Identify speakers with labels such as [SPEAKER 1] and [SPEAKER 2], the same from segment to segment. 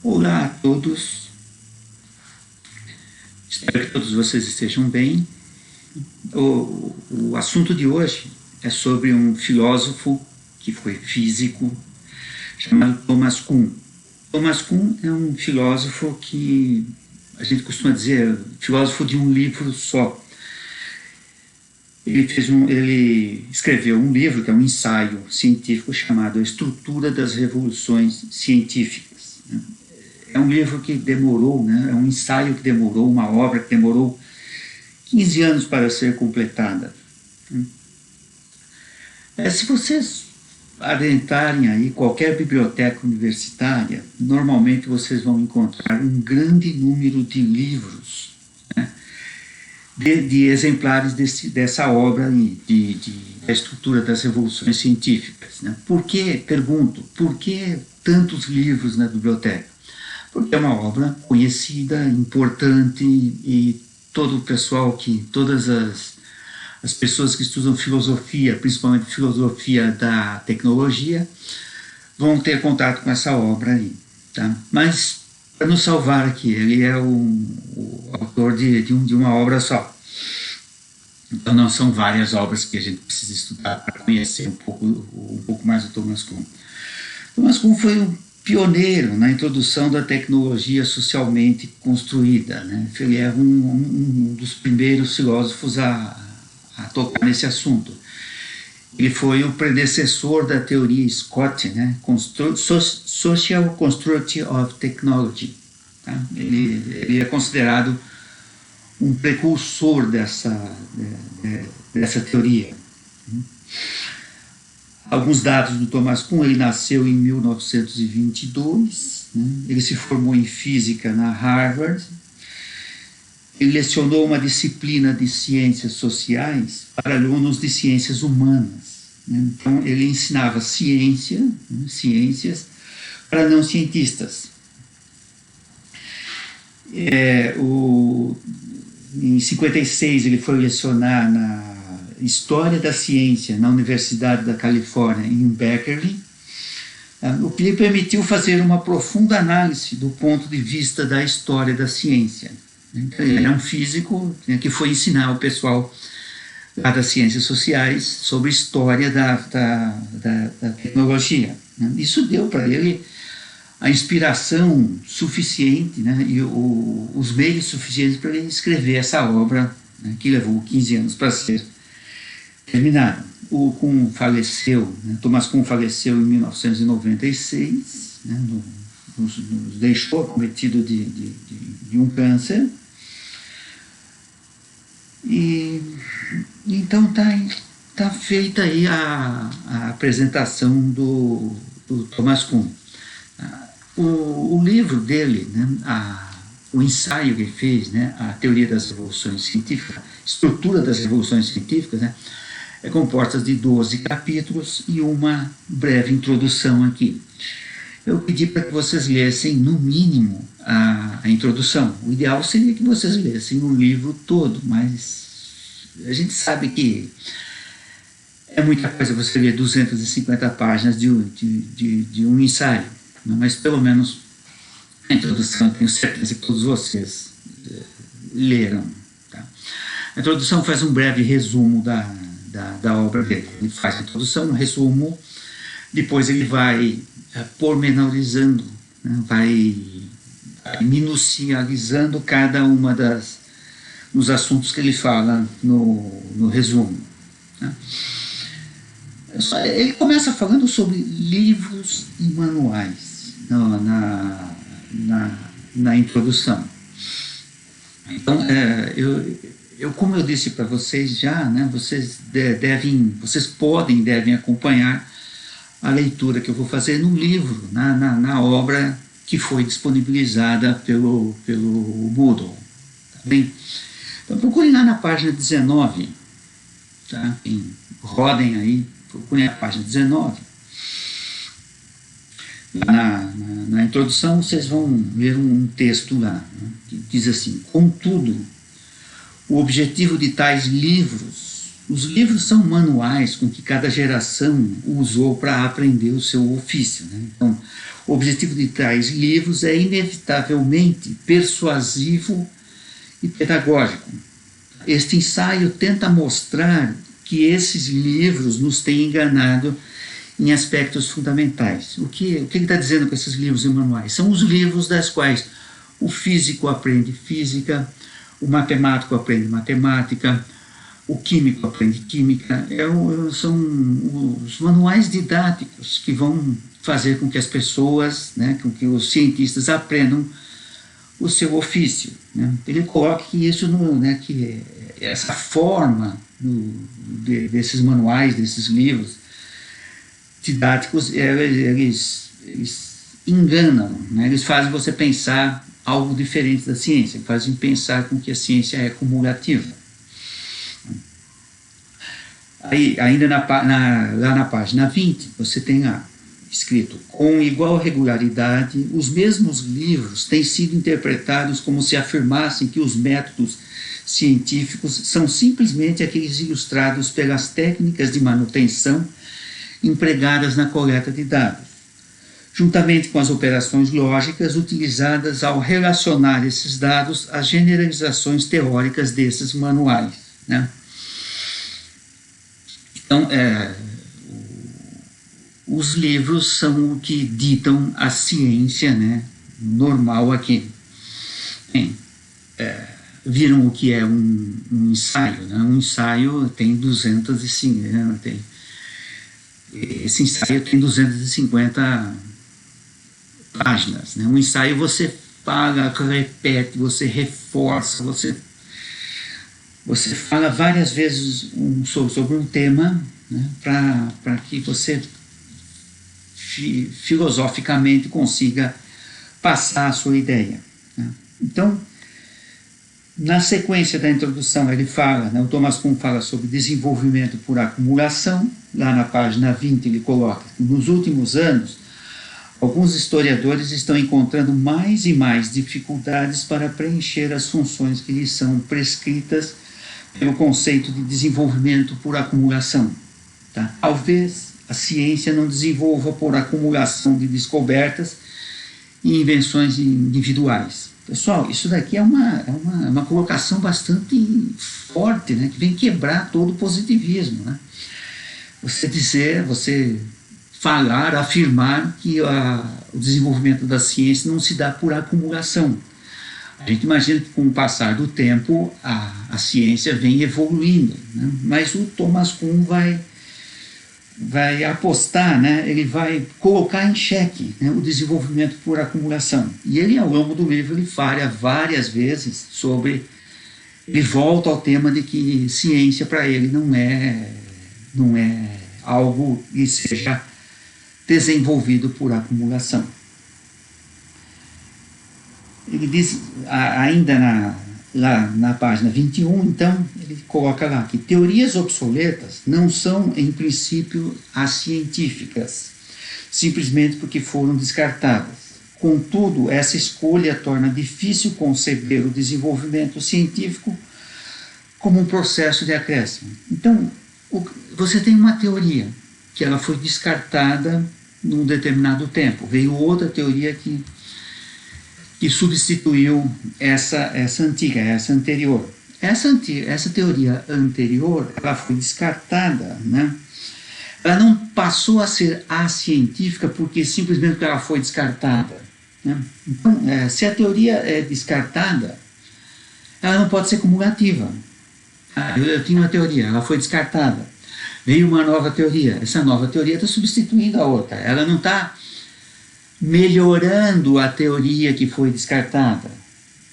[SPEAKER 1] Olá a todos, espero que todos vocês estejam bem. O assunto de hoje é sobre um filósofo que foi físico, chamado Thomas Kuhn. Thomas Kuhn é um filósofo que a gente costuma dizer, filósofo de um livro só. Ele escreveu um livro que é um ensaio científico chamado A Estrutura das Revoluções Científicas. É um livro que demorou, né? É um ensaio que demorou, uma obra que demorou 15 anos para ser completada. Se vocês adentrarem aí qualquer biblioteca universitária, normalmente vocês vão encontrar um grande número de livros, né? de exemplares dessa obra aí, da estrutura das revoluções científicas. Né? Pergunto, por que tantos livros na biblioteca? Porque é uma obra conhecida, importante, e todo o pessoal todas as pessoas que estudam filosofia, principalmente filosofia da tecnologia, vão ter contato com essa obra aí. Tá? Mas, para nos salvar aqui, ele é o autor de uma obra só. Então não são várias obras que a gente precisa estudar para conhecer um pouco mais o Thomas Kuhn. Thomas Kuhn foi um pioneiro na introdução da tecnologia socialmente construída. Né? Ele é um dos primeiros filósofos a tocar nesse assunto. Ele foi o predecessor da teoria Scott, né? Social Construct of Technology. Tá? Ele é considerado um precursor dessa teoria. Alguns dados do Thomas Kuhn: ele nasceu em 1922, né? Ele se formou em física na Harvard, ele lecionou uma disciplina de ciências sociais para alunos de ciências humanas, né? Então ele ensinava ciências para não cientistas. Em 56 ele foi lecionar na História da Ciência na Universidade da Califórnia, em Berkeley, o que lhe permitiu fazer uma profunda análise do ponto de vista da história da ciência. Então, ele era um físico, né, que foi ensinar o pessoal lá das ciências sociais sobre a história da tecnologia. Né? Isso deu para ele a inspiração suficiente, né, e os meios suficientes para ele escrever essa obra, né, que levou 15 anos para ser terminado. Thomas Kuhn faleceu em 1996, né, nos deixou acometido de um câncer. E então tá feita aí a apresentação do Thomas Kuhn. O livro dele, né, o ensaio que ele fez, né, a teoria das revoluções científicas, estrutura das revoluções científicas, né, é composta de 12 capítulos e uma breve introdução aqui. Eu pedi para que vocês lessem, no mínimo, a introdução. O ideal seria que vocês lessem o livro todo, mas a gente sabe que é muita coisa você ler 250 páginas de um ensaio, né? Mas pelo menos a introdução, tenho certeza que todos vocês leram. Tá? A introdução faz um breve resumo da obra dele. Ele faz a introdução, um resumo, depois ele vai pormenorizando, né, vai minucializando cada uma dos assuntos que ele fala no resumo. Né. Ele começa falando sobre livros e manuais na introdução. Então, como eu disse para vocês já, né, vocês devem acompanhar a leitura que eu vou fazer no livro, na obra que foi disponibilizada pelo Moodle. Tá bem? Então, procurem lá na página 19, tá? Rodem aí, procurem a página 19. Na introdução, vocês vão ver um texto lá, né, que diz assim: contudo, o objetivo de tais livros, os livros são manuais com que cada geração usou para aprender o seu ofício. Né? Então, O objetivo de tais livros é inevitavelmente persuasivo e pedagógico. Este ensaio tenta mostrar que esses livros nos têm enganado em aspectos fundamentais. O que ele está dizendo com esses livros e manuais? São os livros das quais o físico aprende física, o matemático aprende matemática, o químico aprende química. São os manuais didáticos que vão fazer com que as pessoas, né, com que os cientistas aprendam o seu ofício. Né? Ele coloca que isso, que essa forma desses manuais, desses livros didáticos, eles enganam, né? Eles fazem você pensar algo diferente da ciência, fazem pensar com que a ciência é cumulativa. Aí, ainda lá na página 20, você tem escrito: com igual regularidade, os mesmos livros têm sido interpretados como se afirmassem que os métodos científicos são simplesmente aqueles ilustrados pelas técnicas de manutenção empregadas na coleta de dados, juntamente com as operações lógicas utilizadas ao relacionar esses dados às generalizações teóricas desses manuais. Né? Então, os livros são o que ditam a ciência, né, normal aqui. Viram o que é um ensaio? Né? Um ensaio tem 250... Esse ensaio tem 250 páginas. Né? Um ensaio você fala, repete, você reforça, você fala várias vezes sobre um tema, né, para que você filosoficamente consiga passar a sua ideia. Né? Então, na sequência da introdução, ele fala, né, o Thomas Kuhn fala sobre desenvolvimento por acumulação. Lá na página 20 ele coloca que nos últimos anos alguns historiadores estão encontrando mais e mais dificuldades para preencher as funções que lhes são prescritas pelo conceito de desenvolvimento por acumulação. Tá? Talvez a ciência não desenvolva por acumulação de descobertas e invenções individuais. Pessoal, isso daqui é uma colocação bastante forte, né, que vem quebrar todo o positivismo. Né? Você falar, afirmar que o desenvolvimento da ciência não se dá por acumulação. A gente imagina que com o passar do tempo a ciência vem evoluindo, né? Mas o Thomas Kuhn vai apostar, né? Ele vai colocar em xeque, né, o desenvolvimento por acumulação. E ele, ao longo do livro, ele fala várias vezes ele volta ao tema de que ciência para ele não é algo que seja desenvolvido por acumulação. Ele diz, ainda lá na página 21, então, ele coloca lá que teorias obsoletas não são, em princípio, as científicas, simplesmente porque foram descartadas. Contudo, essa escolha torna difícil conceber o desenvolvimento científico como um processo de acréscimo. Então, você tem uma teoria que ela foi descartada num determinado tempo. Veio outra teoria que substituiu essa antiga, essa anterior. Essa teoria anterior, ela foi descartada, né? Ela não passou a ser científica simplesmente porque ela foi descartada. Né? Então, se a teoria é descartada, ela não pode ser cumulativa. Eu tinha uma teoria, ela foi descartada. Veio uma nova teoria. Essa nova teoria está substituindo a outra. Ela não está melhorando a teoria que foi descartada.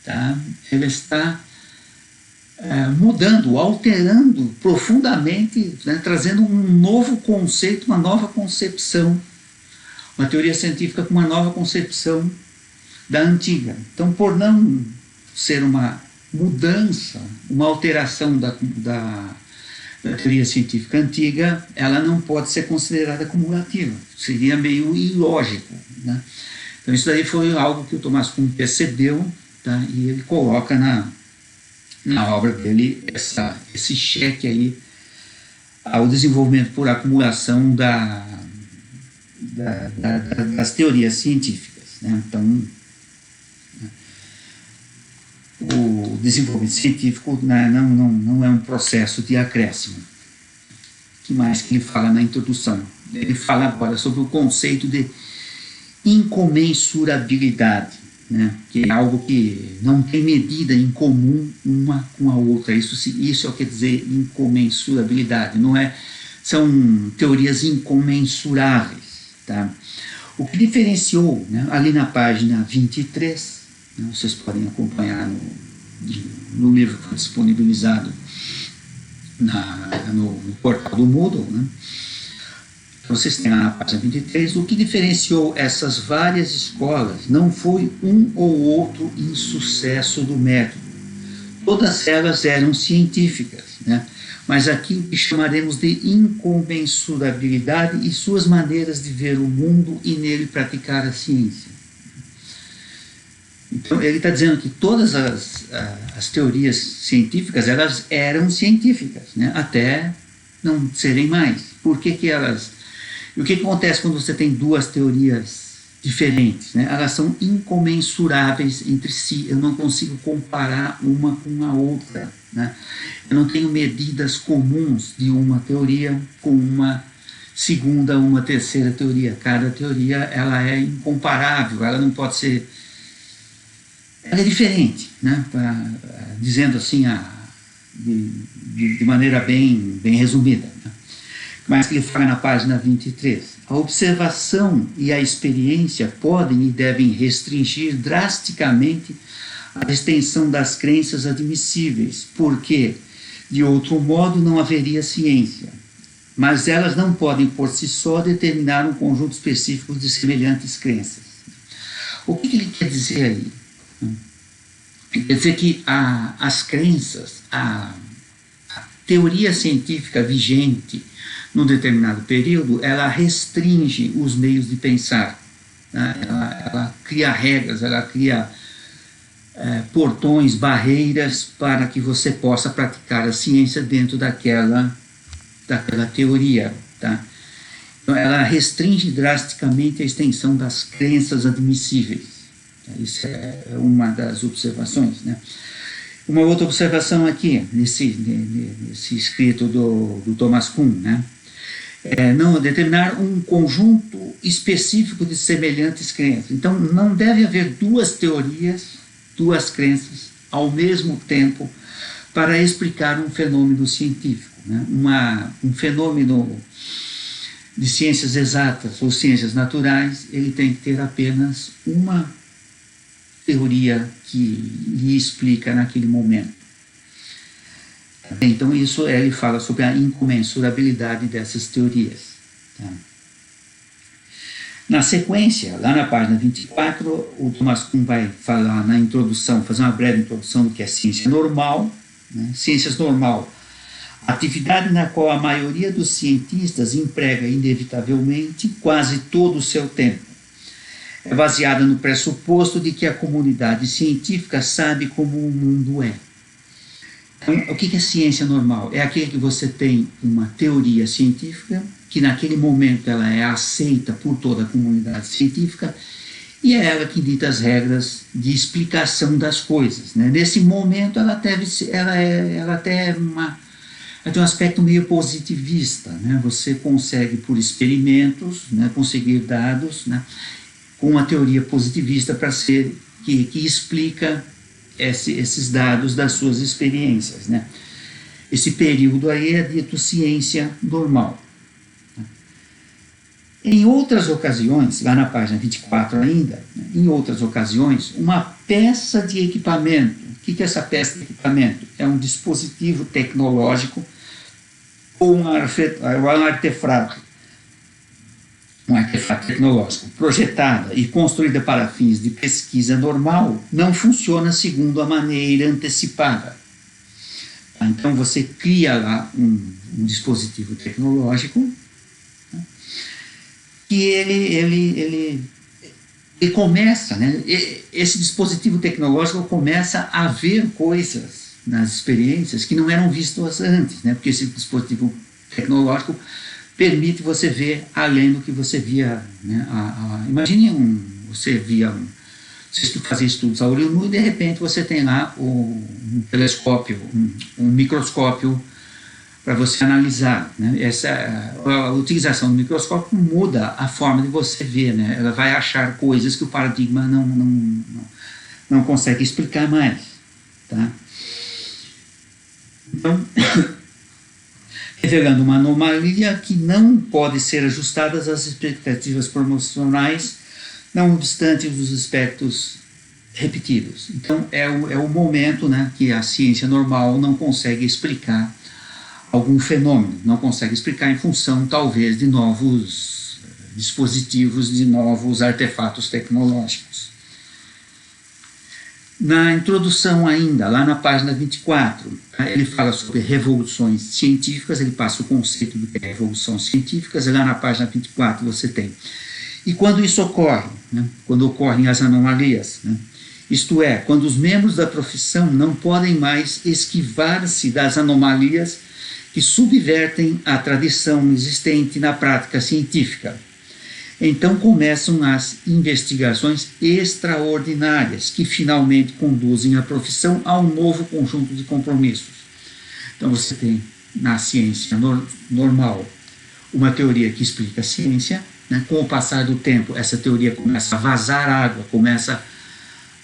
[SPEAKER 1] Tá? Ela está mudando, alterando profundamente, né, trazendo um novo conceito, uma nova concepção, uma teoria científica com uma nova concepção da antiga. Então, por não ser uma mudança, uma alteração da teoria científica antiga, ela não pode ser considerada cumulativa. Seria meio ilógico. Né? Então, isso daí foi algo que o Thomas Kuhn percebeu, tá? E ele coloca na obra dele esse cheque aí ao desenvolvimento por acumulação das teorias científicas, né? Então, o desenvolvimento científico, né, não é um processo de acréscimo. O que mais que ele fala na introdução? Ele fala agora sobre o conceito de incomensurabilidade, né, que é algo que não tem medida em comum uma com a outra. Isso é o que quer dizer incomensurabilidade. Não é, são teorias incomensuráveis. Tá? O que diferenciou, né, ali na página 23, né, vocês podem acompanhar no livro que foi disponibilizado no portal do Moodle, né? Vocês têm lá na página 23, o que diferenciou essas várias escolas não foi um ou outro insucesso do método. Todas elas eram científicas, né? Mas aquilo que chamaremos de incomensurabilidade e suas maneiras de ver o mundo e nele praticar a ciência. Então, ele está dizendo que todas as teorias científicas, elas eram científicas, né? Até não serem mais. Por que elas... E o que acontece quando você tem duas teorias diferentes, né? Elas são incomensuráveis entre si. Eu não consigo comparar uma com a outra, né? Eu não tenho medidas comuns de uma teoria com uma segunda, uma terceira teoria. Cada teoria, ela é incomparável, ela não pode ser... Ela é diferente, né? Dizendo assim, de maneira bem resumida, né? Mas que ele fala na página 23. A observação e a experiência podem e devem restringir drasticamente a extensão das crenças admissíveis, porque, de outro modo, não haveria ciência. Mas elas não podem, por si só, determinar um conjunto específico de semelhantes crenças. O que ele quer dizer aí? Quer dizer que as crenças, a teoria científica vigente num determinado período, ela restringe os meios de pensar, né? Ela cria regras, ela cria portões, barreiras para que você possa praticar a ciência dentro daquela teoria. Tá? Então, ela restringe drasticamente a extensão das crenças admissíveis. Isso é uma das observações, né? Uma outra observação aqui, nesse escrito do Thomas Kuhn, né? Não determinar um conjunto específico de semelhantes crenças. Então, não deve haver duas teorias, duas crenças, ao mesmo tempo, para explicar um fenômeno científico, né? Um fenômeno de ciências exatas ou ciências naturais, ele tem que ter apenas uma teoria que lhe explica naquele momento. Então, isso ele fala sobre a incomensurabilidade dessas teorias. Tá? Na sequência, lá na página 24, o Thomas Kuhn vai falar na introdução, fazer uma breve introdução do que é ciência normal. Né? Ciências normal, atividade na qual a maioria dos cientistas emprega inevitavelmente quase todo o seu tempo. É baseada no pressuposto de que a comunidade científica sabe como o mundo é. Então, o que é ciência normal? É aquele que você tem uma teoria científica, que naquele momento ela é aceita por toda a comunidade científica, e é ela que dita as regras de explicação das coisas. Né? Nesse momento, ela tem um aspecto meio positivista. Né? Você consegue, por experimentos, né, conseguir dados, né, com uma teoria positivista para ser que explica esses dados das suas experiências. Né? Esse período aí é dito ciência normal. Em outras ocasiões, lá na página 24 ainda, né, em outras ocasiões, uma peça de equipamento. O que é essa peça de equipamento? É um dispositivo tecnológico ou um artefato tecnológico projetada e construída para fins de pesquisa normal não funciona segundo a maneira antecipada. Então você cria lá um dispositivo tecnológico, né, que ele começa, né, esse dispositivo tecnológico começa a ver coisas nas experiências que não eram vistas antes, né, porque esse dispositivo tecnológico permite você ver além do que você via, né? Imagine você via você fazia estudos a olho nu e de repente você tem lá um telescópio, um microscópio para você analisar, né? A utilização do microscópio muda a forma de você ver, né? Ela vai achar coisas que o paradigma não consegue explicar mais, tá? Então, revelando uma anomalia que não pode ser ajustada às expectativas promocionais, não obstante os aspectos repetidos. Então, é o momento, né, que a ciência normal não consegue explicar algum fenômeno, não consegue explicar em função, talvez, de novos dispositivos, de novos artefatos tecnológicos. Na introdução ainda, lá na página 24, ele fala sobre revoluções científicas, ele passa o conceito do que é revolução científica, e lá na página 24 você tem. E quando isso ocorre, né, quando ocorrem as anomalias, né, isto é, quando os membros da profissão não podem mais esquivar-se das anomalias que subvertem a tradição existente na prática científica, então começam as investigações extraordinárias que finalmente conduzem a profissão a um novo conjunto de compromissos. Então você tem na ciência normal uma teoria que explica a ciência, né? Com o passar do tempo essa teoria começa a vazar água, começa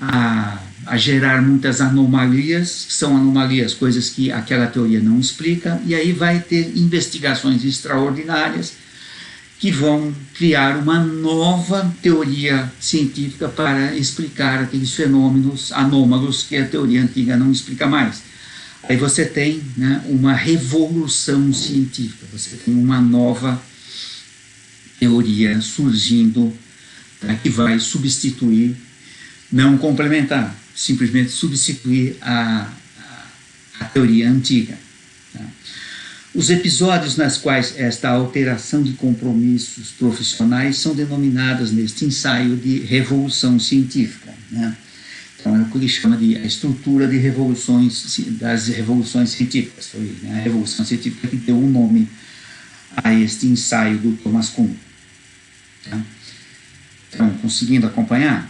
[SPEAKER 1] a gerar muitas anomalias, que são anomalias, coisas que aquela teoria não explica, e aí vai ter investigações extraordinárias que vão criar uma nova teoria científica para explicar aqueles fenômenos anômalos que a teoria antiga não explica mais. Aí você tem, né, uma revolução científica, você tem uma nova teoria surgindo, tá, que vai substituir, não complementar, simplesmente substituir a teoria antiga. Tá? Os episódios nas quais esta alteração de compromissos profissionais são denominadas neste ensaio de revolução científica. Né? Então é o que ele chama de a estrutura de das revoluções científicas. Foi, né, a revolução científica que deu um nome a este ensaio do Thomas Kuhn. Tá? Então, conseguindo acompanhar?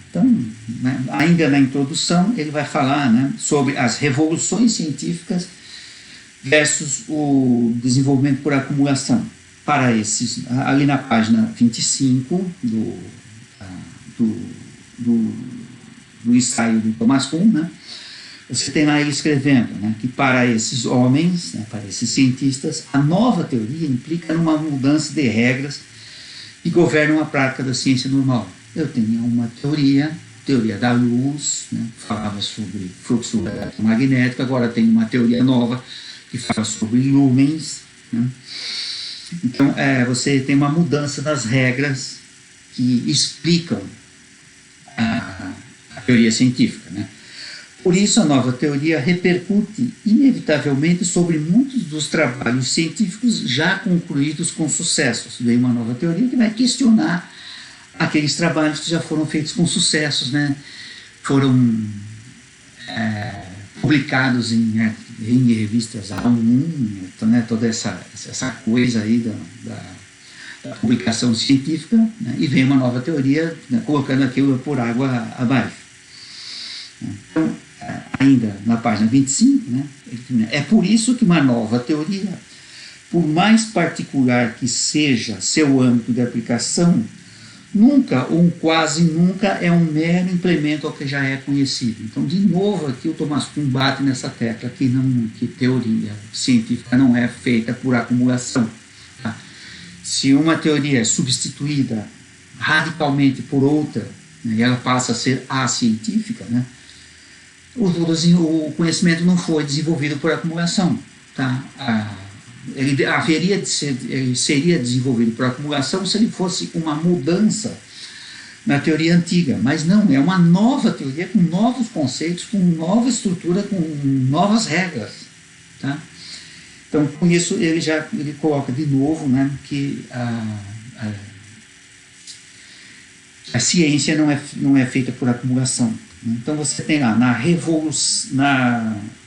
[SPEAKER 1] Então, né, ainda na introdução, ele vai falar, né, sobre as revoluções científicas versus o desenvolvimento por acumulação. Para esses, ali na página 25 do ensaio do Thomas Kuhn, né, você tem lá ele escrevendo, né, que para esses homens, né, para esses cientistas, a nova teoria implica numa mudança de regras que governam a prática da ciência normal. Eu tinha uma teoria da luz, né, falava sobre fluxo eletromagnético, agora tem uma teoria nova que fala sobre lumens. Né? Então, você tem uma mudança das regras que explicam a teoria científica. Né? Por isso, a nova teoria repercute inevitavelmente sobre muitos dos trabalhos científicos já concluídos com sucessos. Vem uma nova teoria que vai questionar aqueles trabalhos que já foram feitos com sucessos, né? Foram publicados em revistas A1, então, né, toda essa coisa aí da publicação científica, né, e vem uma nova teoria, né, colocando aquilo por água abaixo. Então, ainda na página 25, né, é por isso que uma nova teoria, por mais particular que seja seu âmbito de aplicação, nunca ou quase nunca é um mero implemento ao que já é conhecido. Então, de novo, aqui o Thomas Kuhn bate nessa tecla que teoria científica não é feita por acumulação. Tá? Se uma teoria é substituída radicalmente por outra, né, e ela passa a ser acientífica, né, o conhecimento não foi desenvolvido por acumulação. Tá? Ele seria desenvolvido por acumulação se ele fosse uma mudança na teoria antiga, mas não, é uma nova teoria com novos conceitos, com nova estrutura, com novas regras. Tá? Então, com isso, ele coloca de novo, né, que a ciência não é feita por acumulação. Então, você tem lá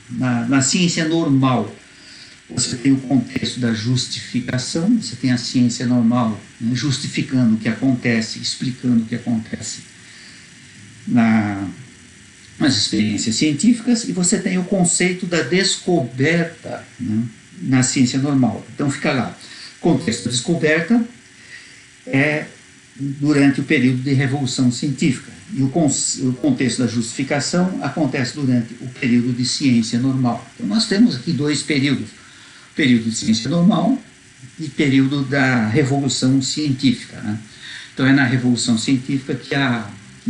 [SPEAKER 1] na ciência normal, você tem o contexto da justificação, você tem a ciência normal, né, justificando o que acontece, explicando o que acontece nas experiências científicas, e você tem o conceito da descoberta, né, na ciência normal. Então fica lá, contexto da descoberta é durante o período de revolução científica, e o contexto da justificação acontece durante o período de ciência normal. Então nós temos aqui dois períodos, período de ciência normal e período da revolução científica, né? Então é na revolução científica que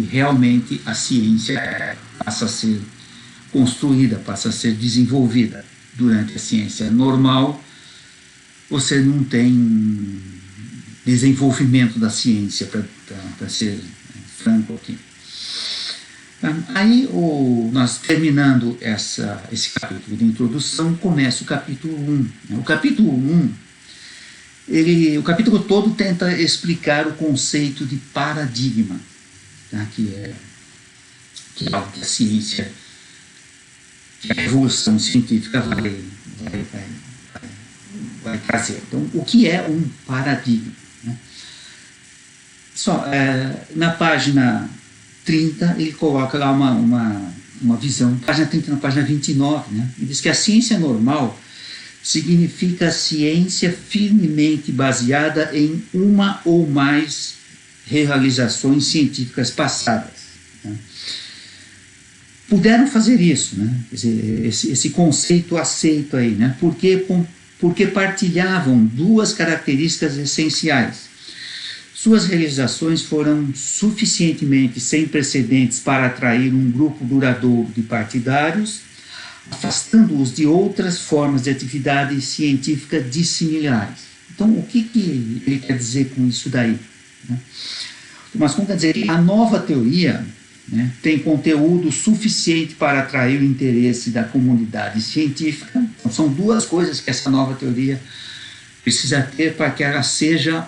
[SPEAKER 1] realmente a ciência passa a ser construída, passa a ser desenvolvida. Durante a ciência normal, você não tem desenvolvimento da ciência, para ser franco aqui. Aí, nós terminando esse capítulo de introdução, começa o capítulo 1. O capítulo 1, o capítulo todo tenta explicar o conceito de paradigma, tá? que é algo que a ciência, que a evolução científica vai trazer. Então, o que é um paradigma? Né? Na página 30, ele coloca lá uma visão, página 30, na página 29, né? Ele diz que a ciência normal significa a ciência firmemente baseada em uma ou mais realizações científicas passadas. Né? Puderam fazer isso, né? Quer dizer, esse conceito aceito aí, né? Porque partilhavam duas características essenciais. Suas realizações foram suficientemente sem precedentes para atrair um grupo duradouro de partidários, afastando-os de outras formas de atividade científica dissimilares. Então, o que ele quer dizer com isso daí? Né? Thomas Kuhn quer dizer que a nova teoria, né, tem conteúdo suficiente para atrair o interesse da comunidade científica. Então, são duas coisas que essa nova teoria precisa ter para que ela seja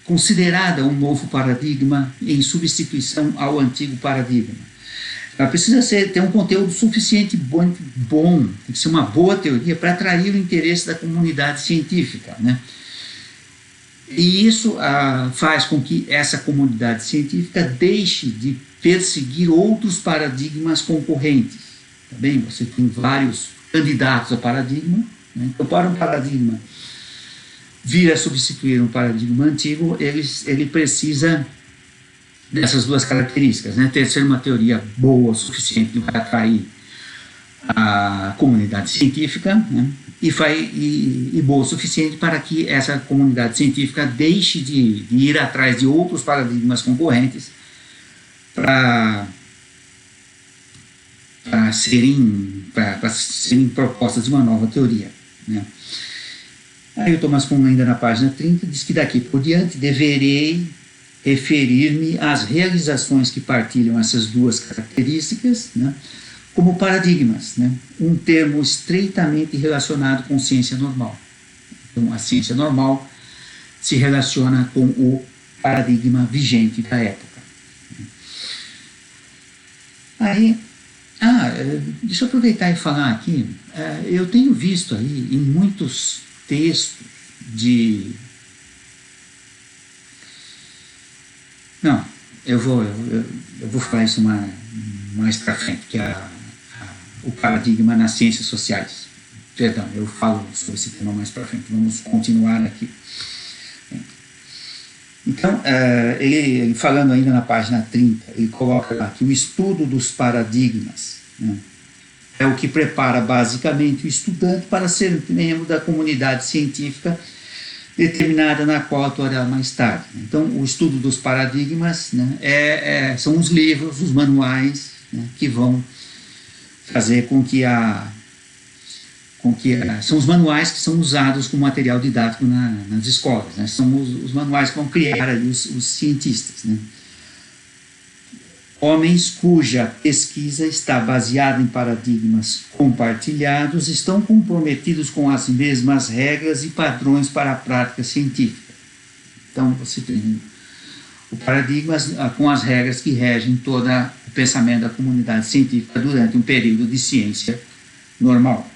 [SPEAKER 1] considerada um novo paradigma em substituição ao antigo paradigma. Ela precisa ter um conteúdo suficiente bom, tem que ser uma boa teoria para atrair o interesse da comunidade científica, né? E isso faz com que essa comunidade científica deixe de perseguir outros paradigmas concorrentes. Tá bem? Você tem vários candidatos a paradigma, né? Então, para um paradigma vir a substituir um paradigma antigo, ele precisa dessas duas características, né? Ter ser uma teoria boa o suficiente para atrair a comunidade científica, né? E boa o suficiente para que essa comunidade científica deixe de ir atrás de outros paradigmas concorrentes para serem propostas de uma nova teoria, né? Aí o Thomas Kuhn, ainda na página 30, diz que daqui por diante deverei referir-me às realizações que partilham essas duas características, né, como paradigmas, né, um termo estreitamente relacionado com ciência normal. Então, a ciência normal se relaciona com o paradigma vigente da época. Aí, deixa eu aproveitar e falar aqui, eu tenho visto aí em muitos textos Não, eu vou falar isso mais para frente, que é o paradigma nas ciências sociais. Perdão, eu falo sobre esse tema mais para frente. Vamos continuar aqui. Então, ele falando ainda na página 30, ele coloca lá que o estudo dos paradigmas, né, é o que prepara basicamente o estudante para ser membro da comunidade científica determinada na qual atuará mais tarde. Então, o estudo dos paradigmas, né, são os livros, os manuais, né, que vão fazer com que são os manuais que são usados como material didático nas escolas, né, são os manuais que vão criar ali os cientistas, né. Homens cuja pesquisa está baseada em paradigmas compartilhados estão comprometidos com as mesmas regras e padrões para a prática científica. Então, você tem o paradigma com as regras que regem todo o pensamento da comunidade científica durante um período de ciência normal.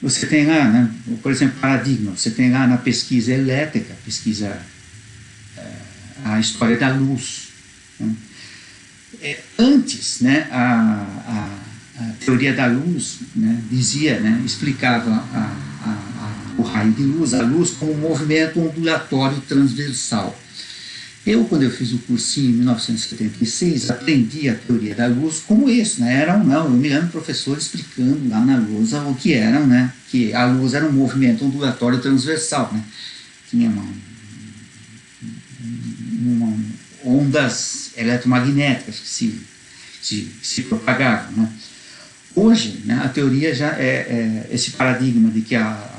[SPEAKER 1] você tem lá, né, por exemplo, paradigma, você tem lá na pesquisa elétrica, pesquisa a história da luz. Né? Antes, né, a teoria da luz, né, dizia, né, explicava o raio de luz, a luz como um movimento ondulatório transversal. Quando eu fiz o cursinho em 1976, aprendi a teoria da luz como isso, né? Eu me lembro do professor explicando lá na lousa o que era, né? Que a luz era um movimento ondulatório transversal, né? Tinha ondas eletromagnéticas que se propagavam, né? Hoje, né, a teoria já é esse paradigma de que a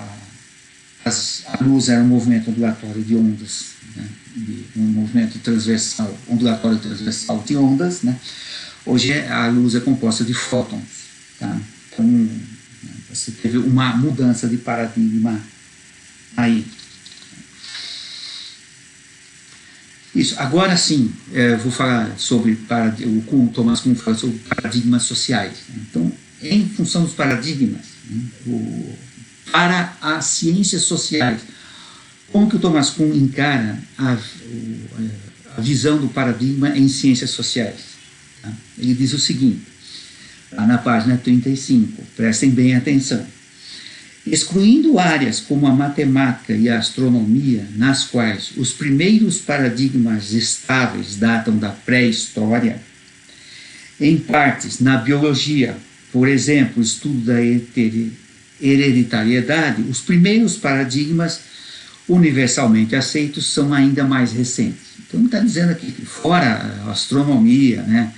[SPEAKER 1] luz era um movimento ondulatório de ondas, né, de um movimento transversal, ondulatório transversal de ondas, né? Hoje a luz é composta de fótons, tá? Então, né, você teve uma mudança de paradigma aí. Isso. Agora sim, vou falar sobre o Thomas Kuhn fala sobre paradigmas sociais. Então, em função dos paradigmas, né, para as ciências sociais, como que o Thomas Kuhn encara a visão do paradigma em ciências sociais? Tá? Ele diz o seguinte, lá na página 35, prestem bem atenção. Excluindo áreas como a matemática e a astronomia, nas quais os primeiros paradigmas estáveis datam da pré-história, em partes na biologia, por exemplo, o estudo da hereditariedade, os primeiros paradigmas universalmente aceitos são ainda mais recentes. Então, está dizendo aqui que fora a astronomia, né,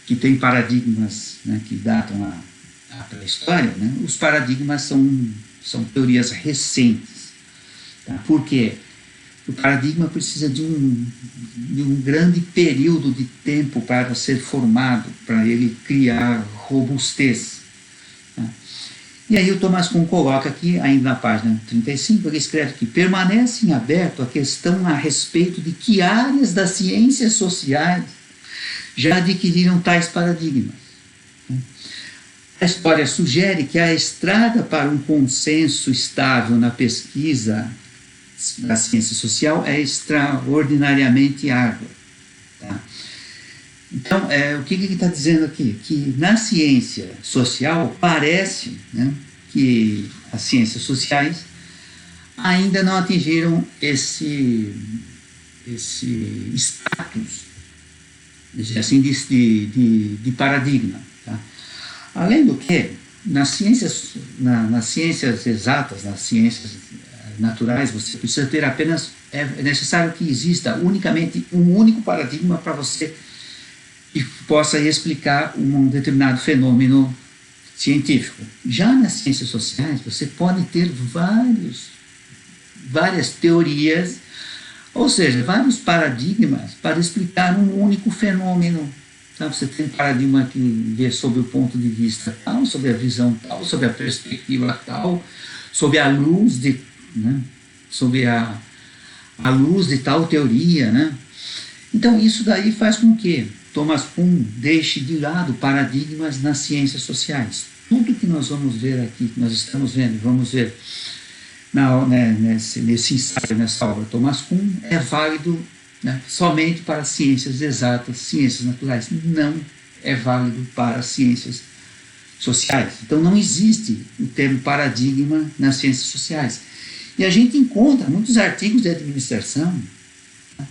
[SPEAKER 1] que tem paradigmas, né, que datam a pré-história, né, os paradigmas são teorias recentes. Tá? Por quê? O paradigma precisa de um grande período de tempo para ser formado, para ele criar robustez. Tá? E aí o Thomas Kuhn coloca aqui, ainda na página 35, ele escreve que permanece em aberto a questão a respeito de que áreas das ciências sociais já adquiriram tais paradigmas. A história sugere que a estrada para um consenso estável na pesquisa da ciência social é extraordinariamente árdua. Tá? Então, o que ele está dizendo aqui? Que na ciência social parece, né, que as ciências sociais ainda não atingiram esse status, assim, de paradigma. Tá? Além do que, nas ciências exatas, nas ciências naturais, você precisa ter apenas, é necessário que exista unicamente um único paradigma para você que possa explicar um determinado fenômeno científico. Já nas ciências sociais, você pode ter várias teorias, ou seja, vários paradigmas para explicar um único fenômeno. Então, você tem um paradigma que vê sobre o ponto de vista tal, sobre a visão tal, sobre a perspectiva tal, sobre a luz sobre a luz de tal teoria, né? Então, isso daí faz com que Thomas Kuhn deixe de lado paradigmas nas ciências sociais. Tudo que nós vamos ver aqui, que nós estamos vendo, vamos ver nesse ensaio, nessa obra Thomas Kuhn, é válido, né, somente para ciências exatas, ciências naturais. Não é válido para ciências sociais. Então, não existe o termo paradigma nas ciências sociais. E a gente encontra muitos artigos de administração, tá,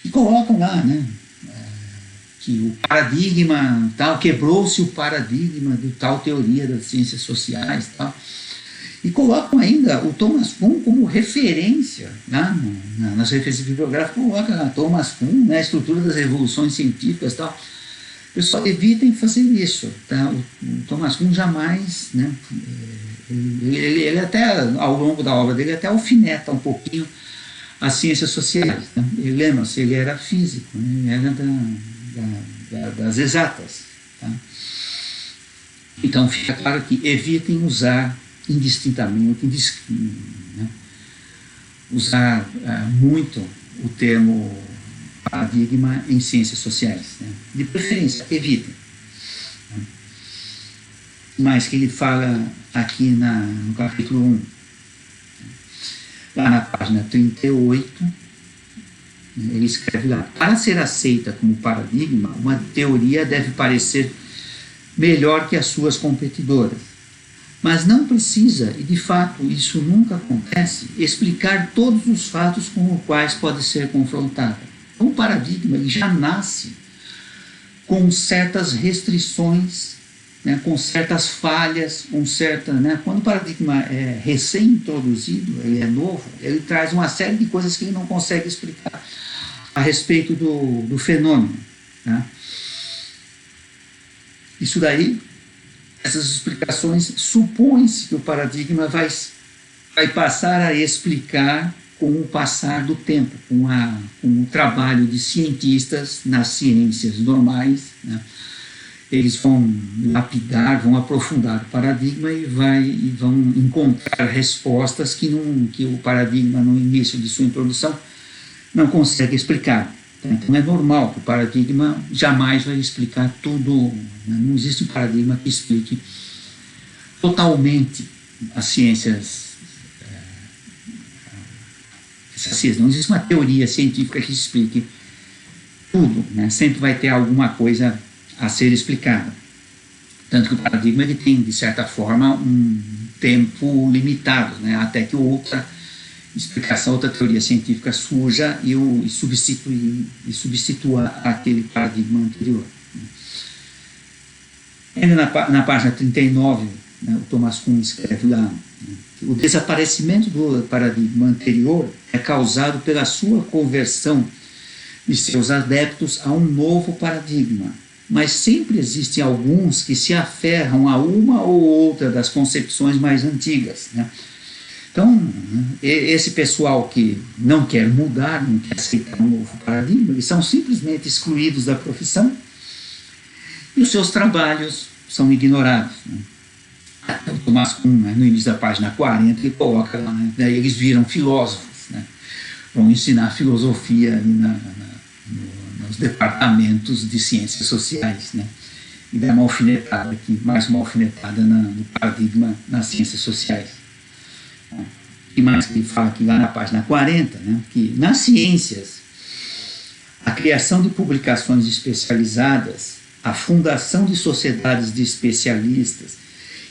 [SPEAKER 1] que colocam lá, né, que o paradigma tal, quebrou-se o paradigma de tal teoria das ciências sociais, tal. E colocam ainda o Thomas Kuhn como referência, né, nas referências bibliográficas, coloca lá Thomas Kuhn, né, a estrutura das revoluções científicas, tal. Pessoal, evitem fazer isso, tá? O Thomas Kuhn jamais, né, ele até, ao longo da obra dele, até alfineta um pouquinho as ciências sociais. Né? Lembra-se, ele era físico, né? Ele era das exatas. Tá? Então, fica claro que evitem usar indistintamente, né? Usar muito o termo paradigma em ciências sociais. Né? De preferência, evitem. mas que ele fala aqui no capítulo 1. Lá na página 38, ele escreve lá: para ser aceita como paradigma, uma teoria deve parecer melhor que as suas competidoras. Mas não precisa, e de fato isso nunca acontece, explicar todos os fatos com os quais pode ser confrontada. O paradigma ele já nasce com certas restrições, né, com certas falhas, quando o paradigma é recém-introduzido, ele é novo, ele traz uma série de coisas que ele não consegue explicar a respeito do fenômeno. Né? Isso daí, essas explicações, supõe-se que o paradigma vai passar a explicar com o passar do tempo, com o trabalho de cientistas nas ciências normais, né? Eles vão lapidar, vão aprofundar o paradigma e vão encontrar respostas que o paradigma, no início de sua introdução, não consegue explicar. Então é normal que o paradigma jamais vai explicar tudo. Né? Não existe um paradigma que explique totalmente as ciências. Não existe uma teoria científica que explique tudo. Né? Sempre vai ter alguma coisa a ser explicada. Tanto que o paradigma ele tem, de certa forma, um tempo limitado, né? Até que outra explicação, outra teoria científica surja e substitua aquele paradigma anterior. Ainda na página 39, né, o Thomas Kuhn escreve lá, né, que o desaparecimento do paradigma anterior é causado pela sua conversão de seus adeptos a um novo paradigma. Mas sempre existem alguns que se aferram a uma ou outra das concepções mais antigas. Né? Então, esse pessoal que não quer mudar, não quer aceitar um novo paradigma, eles são simplesmente excluídos da profissão e os seus trabalhos são ignorados. Né? O Thomas Kuhn, né, no início da página 40, ele coloca lá, né, daí eles viram filósofos, né? Vão ensinar filosofia nos departamentos de ciências sociais, né? E dá uma alfinetada aqui, mais uma alfinetada no paradigma nas ciências sociais. E mais que ele fala aqui lá na página 40, né, que nas ciências, a criação de publicações especializadas, a fundação de sociedades de especialistas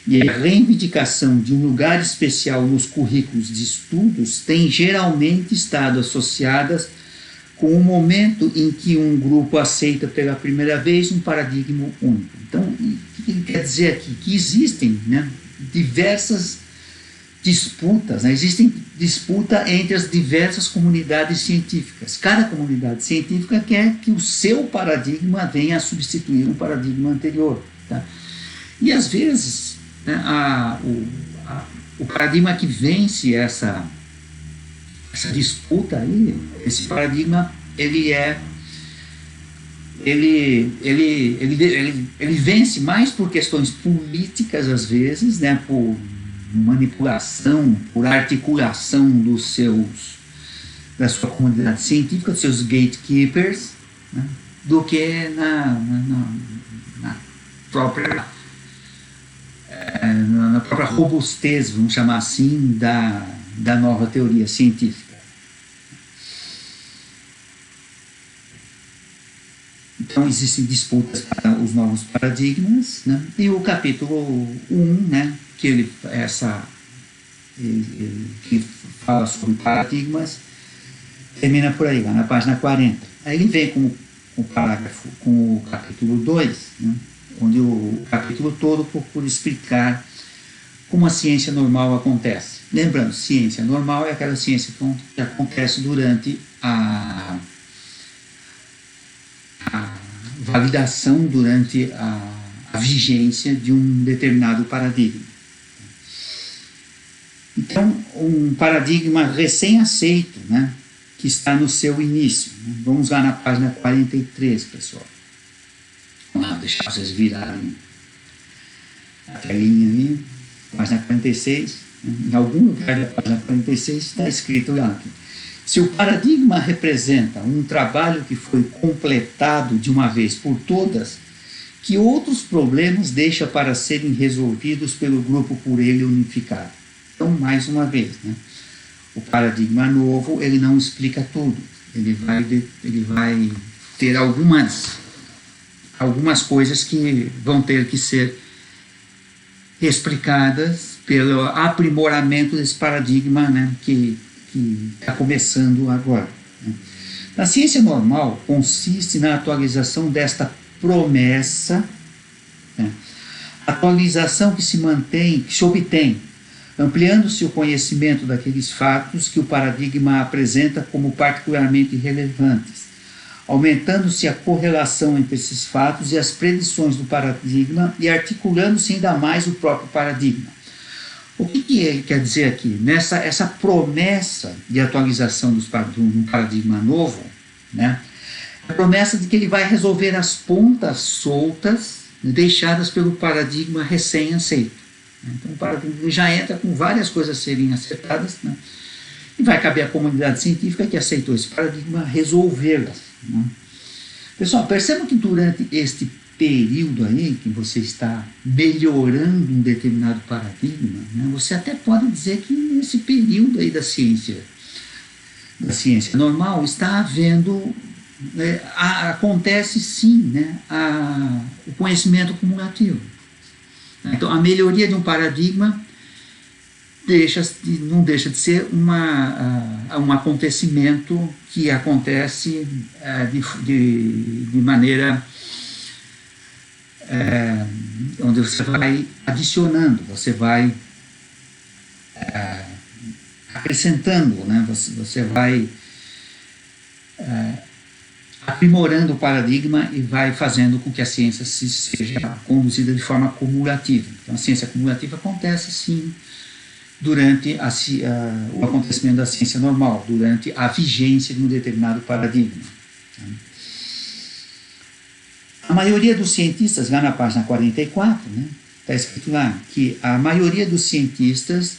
[SPEAKER 1] e a reivindicação de um lugar especial nos currículos de estudos têm geralmente estado associadas com o momento em que um grupo aceita pela primeira vez um paradigma único. Então, o que ele quer dizer aqui? Que existem, né, diversas disputas, né? Existem disputa entre as diversas comunidades científicas. Cada comunidade científica quer que o seu paradigma venha a substituir um paradigma anterior. Tá? E, às vezes, né, o paradigma que vence essa disputa aí, esse paradigma, ele vence mais por questões políticas, às vezes, né, por manipulação, por articulação da sua comunidade científica, dos seus gatekeepers, né, do que na própria robustez, vamos chamar assim, da nova teoria científica. Então, existem disputas para os novos paradigmas, né? E o capítulo 1, né, que fala sobre paradigmas, termina por aí, lá na página 40. Aí ele vem com o capítulo 2, né, onde o capítulo todo procura explicar como a ciência normal acontece. Lembrando, ciência normal é aquela ciência que acontece durante a validação, durante a vigência de um determinado paradigma. Então, um paradigma recém-aceito, né, que está no seu início. Vamos lá na página 43, pessoal. Vamos lá, deixar vocês virarem a telinha ali. Página 46. Em algum lugar da página 46 está escrito lá aqui: se o paradigma representa um trabalho que foi completado de uma vez por todas, que outros problemas deixa para serem resolvidos pelo grupo por ele unificado. Então, mais uma vez, né, o paradigma novo, ele não explica tudo. Ele vai ter algumas coisas que vão ter que ser explicadas pelo aprimoramento desse paradigma, né, que está começando agora. Né. A ciência normal consiste na atualização desta promessa, né, atualização que se obtém, ampliando-se o conhecimento daqueles fatos que o paradigma apresenta como particularmente relevantes, aumentando-se a correlação entre esses fatos e as predições do paradigma e articulando-se ainda mais o próprio paradigma. O que ele quer dizer aqui? Essa promessa de atualização de um paradigma novo, né, a promessa de que ele vai resolver as pontas soltas deixadas pelo paradigma recém-aceito. Então o paradigma já entra com várias coisas a serem acertadas, né, e vai caber à comunidade científica que aceitou esse paradigma resolvê-las. Né. Pessoal, percebam que durante este período aí que você está melhorando um determinado paradigma, né, você até pode dizer que nesse período aí da ciência normal está havendo, acontece sim, né, o conhecimento cumulativo. Então a melhoria de um paradigma não deixa de ser um acontecimento que acontece de maneira onde você vai adicionando, você vai acrescentando, né? Você vai aprimorando o paradigma e vai fazendo com que a ciência seja conduzida de forma cumulativa. Então a ciência cumulativa acontece sim durante o acontecimento da ciência normal, durante a vigência de um determinado paradigma. A maioria dos cientistas, lá na página 44, né, está escrito lá que a maioria dos cientistas,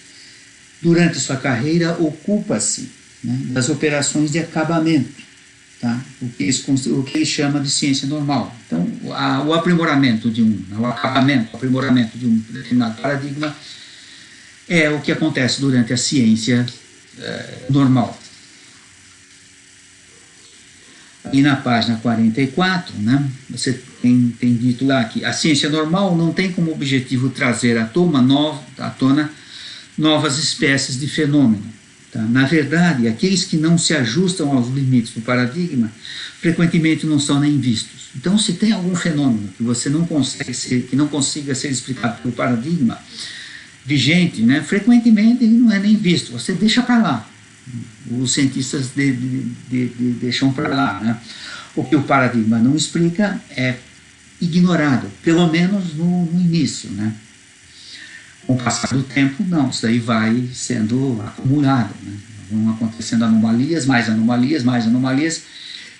[SPEAKER 1] durante sua carreira, ocupa-se, né, das operações de acabamento, tá? O que eles chamam de ciência normal. Então, o aprimoramento de o aprimoramento de um determinado paradigma é o que acontece durante a ciência normal. E na página 44, né, você tem dito lá que a ciência normal não tem como objetivo trazer à tona novas espécies de fenômeno. Tá? Na verdade, aqueles que não se ajustam aos limites do paradigma frequentemente não são nem vistos. Então, se tem algum fenômeno que não consiga ser explicado pelo paradigma vigente, né, frequentemente ele não é nem visto, você deixa para lá. Os cientistas deixam para lá, né? O que o paradigma não explica é ignorado, pelo menos no início, né? Com o passar do tempo, não, isso daí vai sendo acumulado, né? Vão acontecendo anomalias, mais anomalias,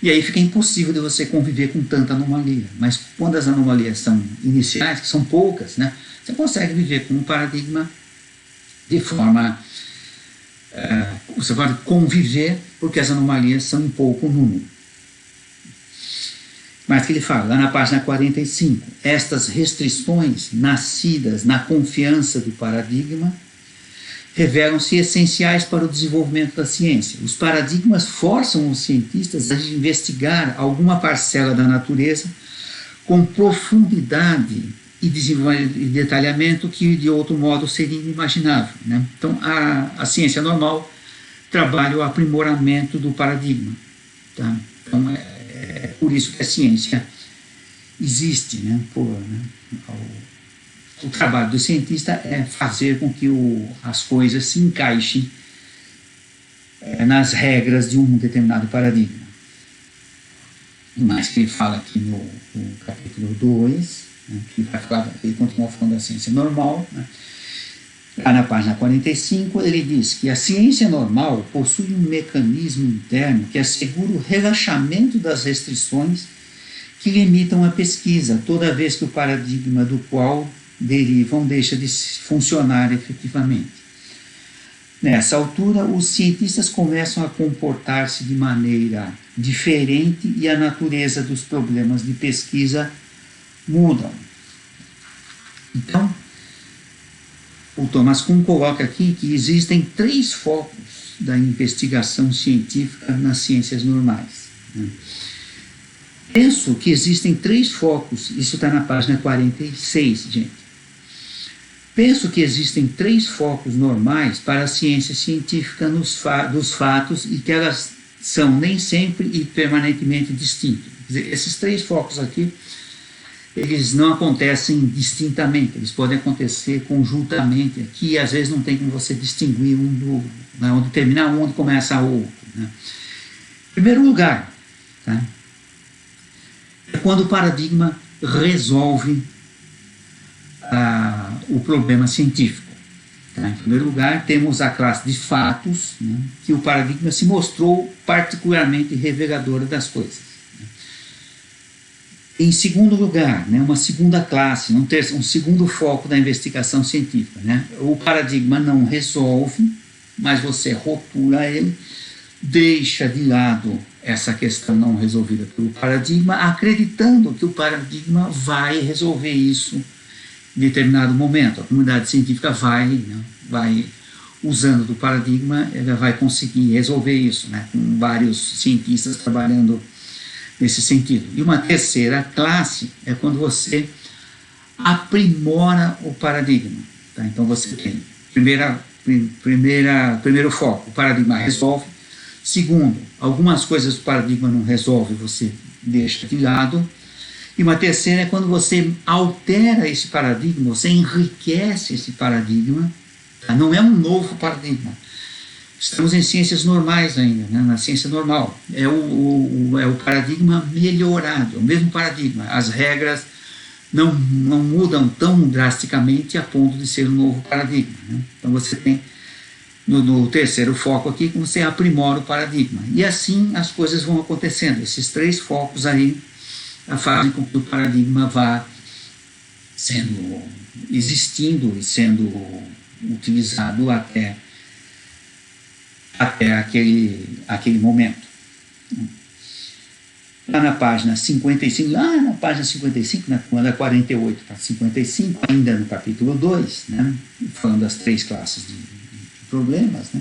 [SPEAKER 1] e aí fica impossível de você conviver com tanta anomalia. Mas quando as anomalias são iniciais, que são poucas, né, você consegue viver com um paradigma de forma... você pode conviver porque as anomalias são em pouco número. Mas que ele fala, lá na página 45, estas restrições nascidas na confiança do paradigma revelam-se essenciais para o desenvolvimento da ciência. Os paradigmas forçam os cientistas a investigar alguma parcela da natureza com profundidade e detalhamento que de outro modo seria inimaginável, né? Então a ciência normal trabalha o aprimoramento do paradigma, tá? Então é por isso que a ciência existe, né? O trabalho do cientista é fazer com que as coisas se encaixem nas regras de um determinado paradigma. Mas que ele fala aqui no capítulo 2, né, que ele continua falando da ciência normal, né? Lá na página 45, ele diz que a ciência normal possui um mecanismo interno que assegura o relaxamento das restrições que limitam a pesquisa, toda vez que o paradigma do qual derivam deixa de funcionar efetivamente. Nessa altura, os cientistas começam a comportar-se de maneira diferente e a natureza dos problemas de pesquisa mudam. Então, o Thomas Kuhn coloca aqui que existem 3 focos da investigação científica nas ciências normais. Penso que existem 3 focos, isso está na página 46, gente. Penso que existem 3 focos normais para a ciência científica dos fatos e que elas são nem sempre e permanentemente distintas. Quer dizer, esses 3 focos aqui, eles não acontecem distintamente, eles podem acontecer conjuntamente aqui, e às vezes não tem como você distinguir um do outro, né, onde termina um, onde começa o outro. Né. Em primeiro lugar, tá, é quando o paradigma resolve o problema científico. Tá. Em primeiro lugar, temos a classe de fatos, né, que o paradigma se mostrou particularmente reveladora das coisas. Em segundo lugar, né, uma segunda classe, um segundo foco da investigação científica. Né? O paradigma não resolve, mas você rotula ele, deixa de lado essa questão não resolvida pelo paradigma, acreditando que o paradigma vai resolver isso em determinado momento. A comunidade científica vai usando do paradigma, ela vai conseguir resolver isso, né, com vários cientistas trabalhando nesse sentido. E uma terceira classe é quando você aprimora o paradigma. Tá? Então você tem primeiro foco, o paradigma resolve. Segundo, algumas coisas do paradigma não resolve, você deixa de lado. E uma terceira é quando você altera esse paradigma, você enriquece esse paradigma. Tá? Não é um novo paradigma. Estamos em ciências normais ainda, né? Na ciência normal. É o paradigma melhorado, é o mesmo paradigma. As regras não mudam tão drasticamente a ponto de ser um novo paradigma. Né? Então você tem, no terceiro foco aqui, que você aprimora o paradigma. E assim as coisas vão acontecendo. Esses 3 focos aí fazem com que o paradigma vá existindo e sendo utilizado até aquele momento. Lá na página 55, quando é 48 para 55, ainda no capítulo 2, né, falando das 3 classes de problemas, né,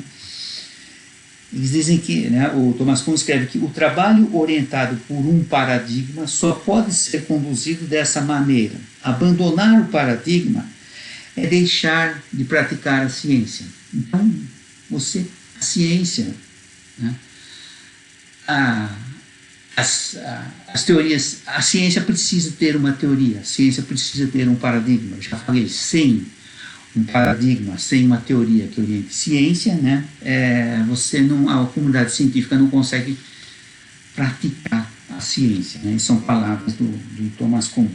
[SPEAKER 1] eles dizem que, né, o Thomas Kuhn escreve que o trabalho orientado por um paradigma só pode ser conduzido dessa maneira. Abandonar o paradigma é deixar de praticar a ciência. Então, a ciência, né, as teorias, a ciência precisa ter uma teoria, a ciência precisa ter um paradigma. Eu já falei, sem um paradigma, sem uma teoria que oriente ciência, né, a comunidade científica não consegue praticar a ciência. Né, são palavras do Thomas Kuhn.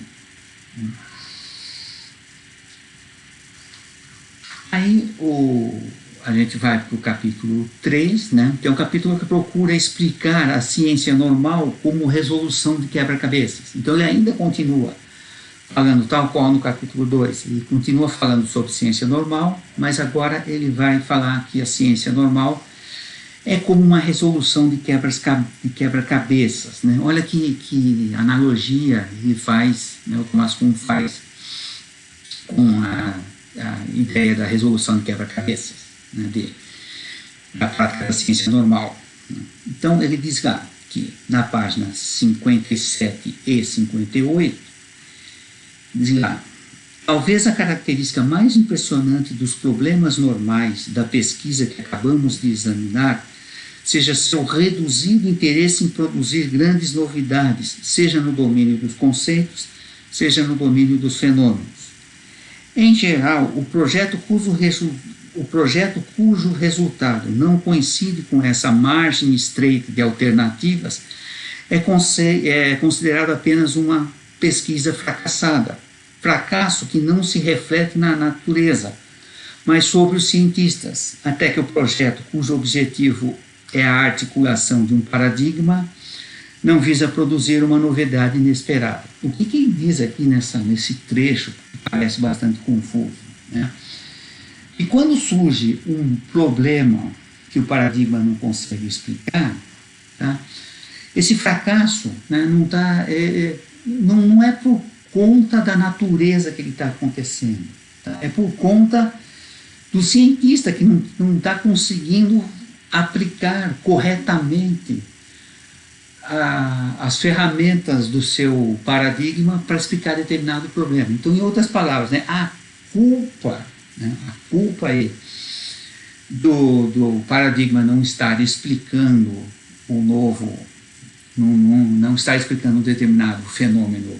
[SPEAKER 1] Aí a gente vai para o capítulo 3, né, que é um capítulo que procura explicar a ciência normal como resolução de quebra-cabeças. Então ele ainda continua falando, tal qual no capítulo 2, ele continua falando sobre ciência normal, mas agora ele vai falar que a ciência normal é como uma resolução de quebra-cabeças. Né? Olha que analogia ele faz, né, o Thomas Kuhn faz com a ideia da resolução de quebra-cabeças, né, da prática da ciência normal. Então ele diz lá que na página 57 e 58, diz lá, talvez a característica mais impressionante dos problemas normais da pesquisa que acabamos de examinar seja seu reduzido interesse em produzir grandes novidades, seja no domínio dos conceitos, seja no domínio dos fenômenos. Em geral, o projeto cujo resultado não coincide com essa margem estreita de alternativas é considerado apenas uma pesquisa fracassada. Fracasso que não se reflete na natureza, mas sobre os cientistas, até que o projeto cujo objetivo é a articulação de um paradigma não visa produzir uma novidade inesperada. O que ele diz aqui nesse trecho que parece bastante confuso, né? E quando surge um problema que o paradigma não consegue explicar, tá? Esse fracasso, né, não é por conta da natureza que ele está acontecendo. Tá? É por conta do cientista que não está conseguindo aplicar corretamente as ferramentas do seu paradigma para explicar determinado problema. Então, em outras palavras, né, a culpa aí do paradigma não estar explicando o novo, não estar explicando um determinado fenômeno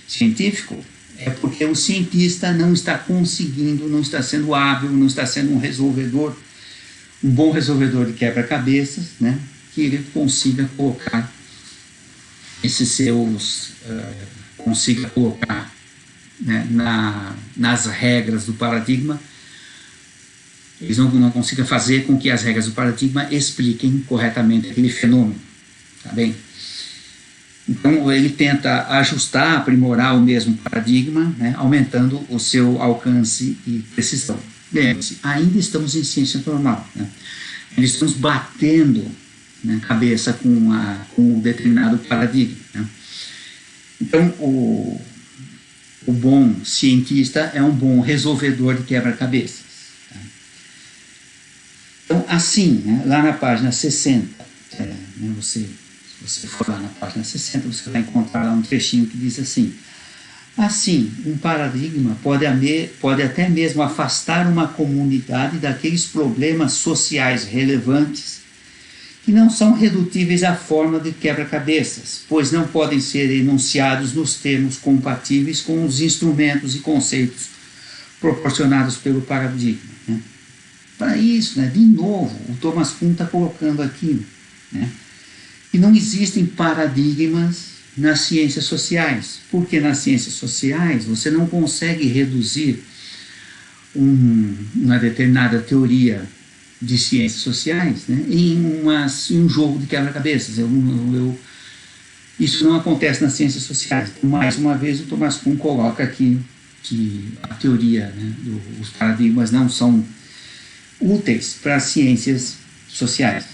[SPEAKER 1] científico, é porque o cientista não está conseguindo, não está sendo hábil, não está sendo um bom resolvedor de quebra-cabeças, né, que ele consiga colocar né, nas regras do paradigma. Eles não consigam fazer com que as regras do paradigma expliquem corretamente aquele fenômeno, tá bem? Então ele tenta ajustar, aprimorar o mesmo paradigma, né, aumentando o seu alcance e precisão. Lembre-se, ainda estamos em ciência normal, né? Ainda estamos batendo, né, cabeça com um determinado paradigma, né? Então o bom cientista é um bom resolvedor de quebra-cabeças. Tá? Então, assim, né, lá na página 60, né, se você for lá na página 60, você vai encontrar lá um trechinho que diz assim: assim, um paradigma pode até mesmo afastar uma comunidade daqueles problemas sociais relevantes que não são redutíveis à forma de quebra-cabeças, pois não podem ser enunciados nos termos compatíveis com os instrumentos e conceitos proporcionados pelo paradigma. Né? Para isso, né, de novo, o Thomas Kuhn está colocando aqui, né, que não existem paradigmas nas ciências sociais, porque nas ciências sociais você não consegue reduzir uma determinada teoria de ciências sociais, né, em um jogo de quebra-cabeças. Isso não acontece nas ciências sociais. Mais uma vez, o Thomas Kuhn coloca aqui que a teoria, né, os paradigmas não são úteis para as ciências sociais.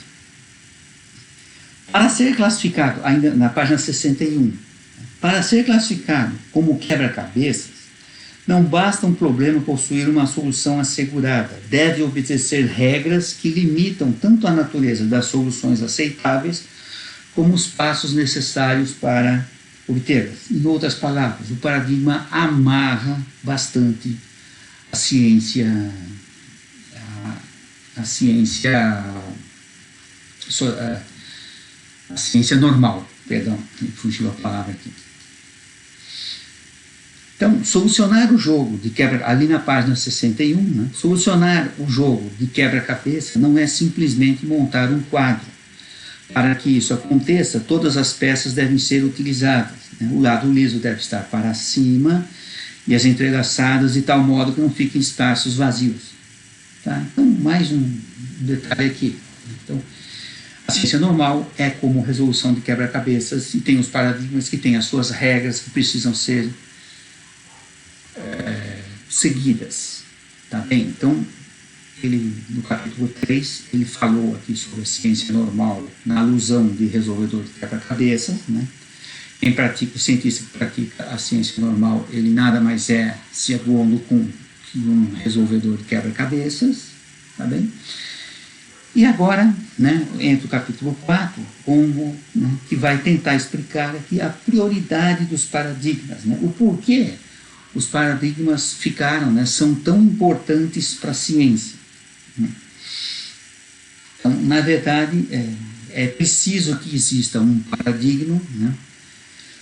[SPEAKER 1] Para ser classificado, ainda na página 61, para ser classificado como quebra-cabeças, não basta um problema possuir uma solução assegurada. Deve obedecer regras que limitam tanto a natureza das soluções aceitáveis como os passos necessários para obtê-las. Em outras palavras, o paradigma amarra bastante a ciência normal. Perdão, fugiu a palavra aqui. Então, solucionar o jogo de quebra, ali na página 61, né, solucionar o jogo de quebra-cabeça não é simplesmente montar um quadro. Para que isso aconteça, todas as peças devem ser utilizadas. Né? O lado liso deve estar para cima e as entrelaçadas de tal modo que não fiquem espaços vazios. Tá? Então, mais um detalhe aqui. Então, a ciência normal é como resolução de quebra-cabeças e tem os paradigmas que têm as suas regras que precisam ser seguidas, tá bem? Então, ele, no capítulo 3, ele falou aqui sobre a ciência normal na alusão de resolvedor de quebra-cabeças, né? Quem pratica, o cientista que pratica a ciência normal, ele nada mais é segundo com um resolvedor de quebra-cabeças, tá bem? E agora, né, entra o capítulo 4, que vai tentar explicar aqui a prioridade dos paradigmas, né? O porquê os paradigmas ficaram, né, são tão importantes para a ciência. Então, na verdade, é preciso que exista um paradigma, né,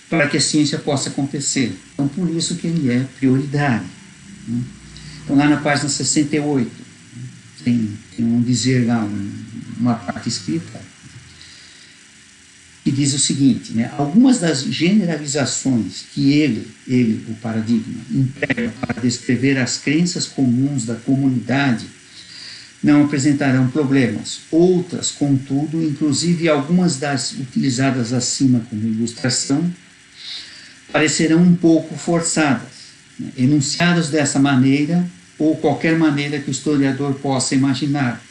[SPEAKER 1] para que a ciência possa acontecer. Então, por isso que ele é prioridade. Né? Então, lá na página 68, tem um dizer lá, uma parte escrita, que diz o seguinte, né, algumas das generalizações que ele, o paradigma, emprega para descrever as crenças comuns da comunidade não apresentarão problemas. Outras, contudo, inclusive algumas das utilizadas acima como ilustração, parecerão um pouco forçadas, né, enunciadas dessa maneira ou qualquer maneira que o historiador possa imaginar,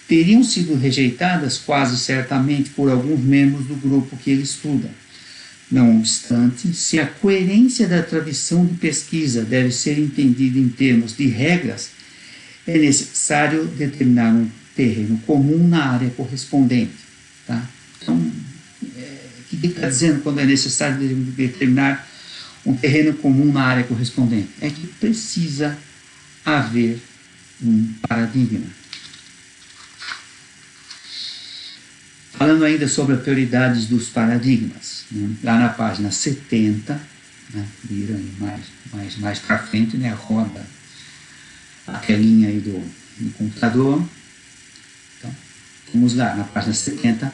[SPEAKER 1] teriam sido rejeitadas quase certamente por alguns membros do grupo que ele estuda. Não obstante, se a coerência da tradição de pesquisa deve ser entendida em termos de regras, é necessário determinar um terreno comum na área correspondente. Tá? Então, o que está dizendo quando é necessário determinar um terreno comum na área correspondente? É que precisa haver um paradigma. Falando ainda sobre as prioridades dos paradigmas, né? Lá na página 70, né? Viram mais para frente, né? Roda a telinha aí do computador. Então, vamos lá, na página 70.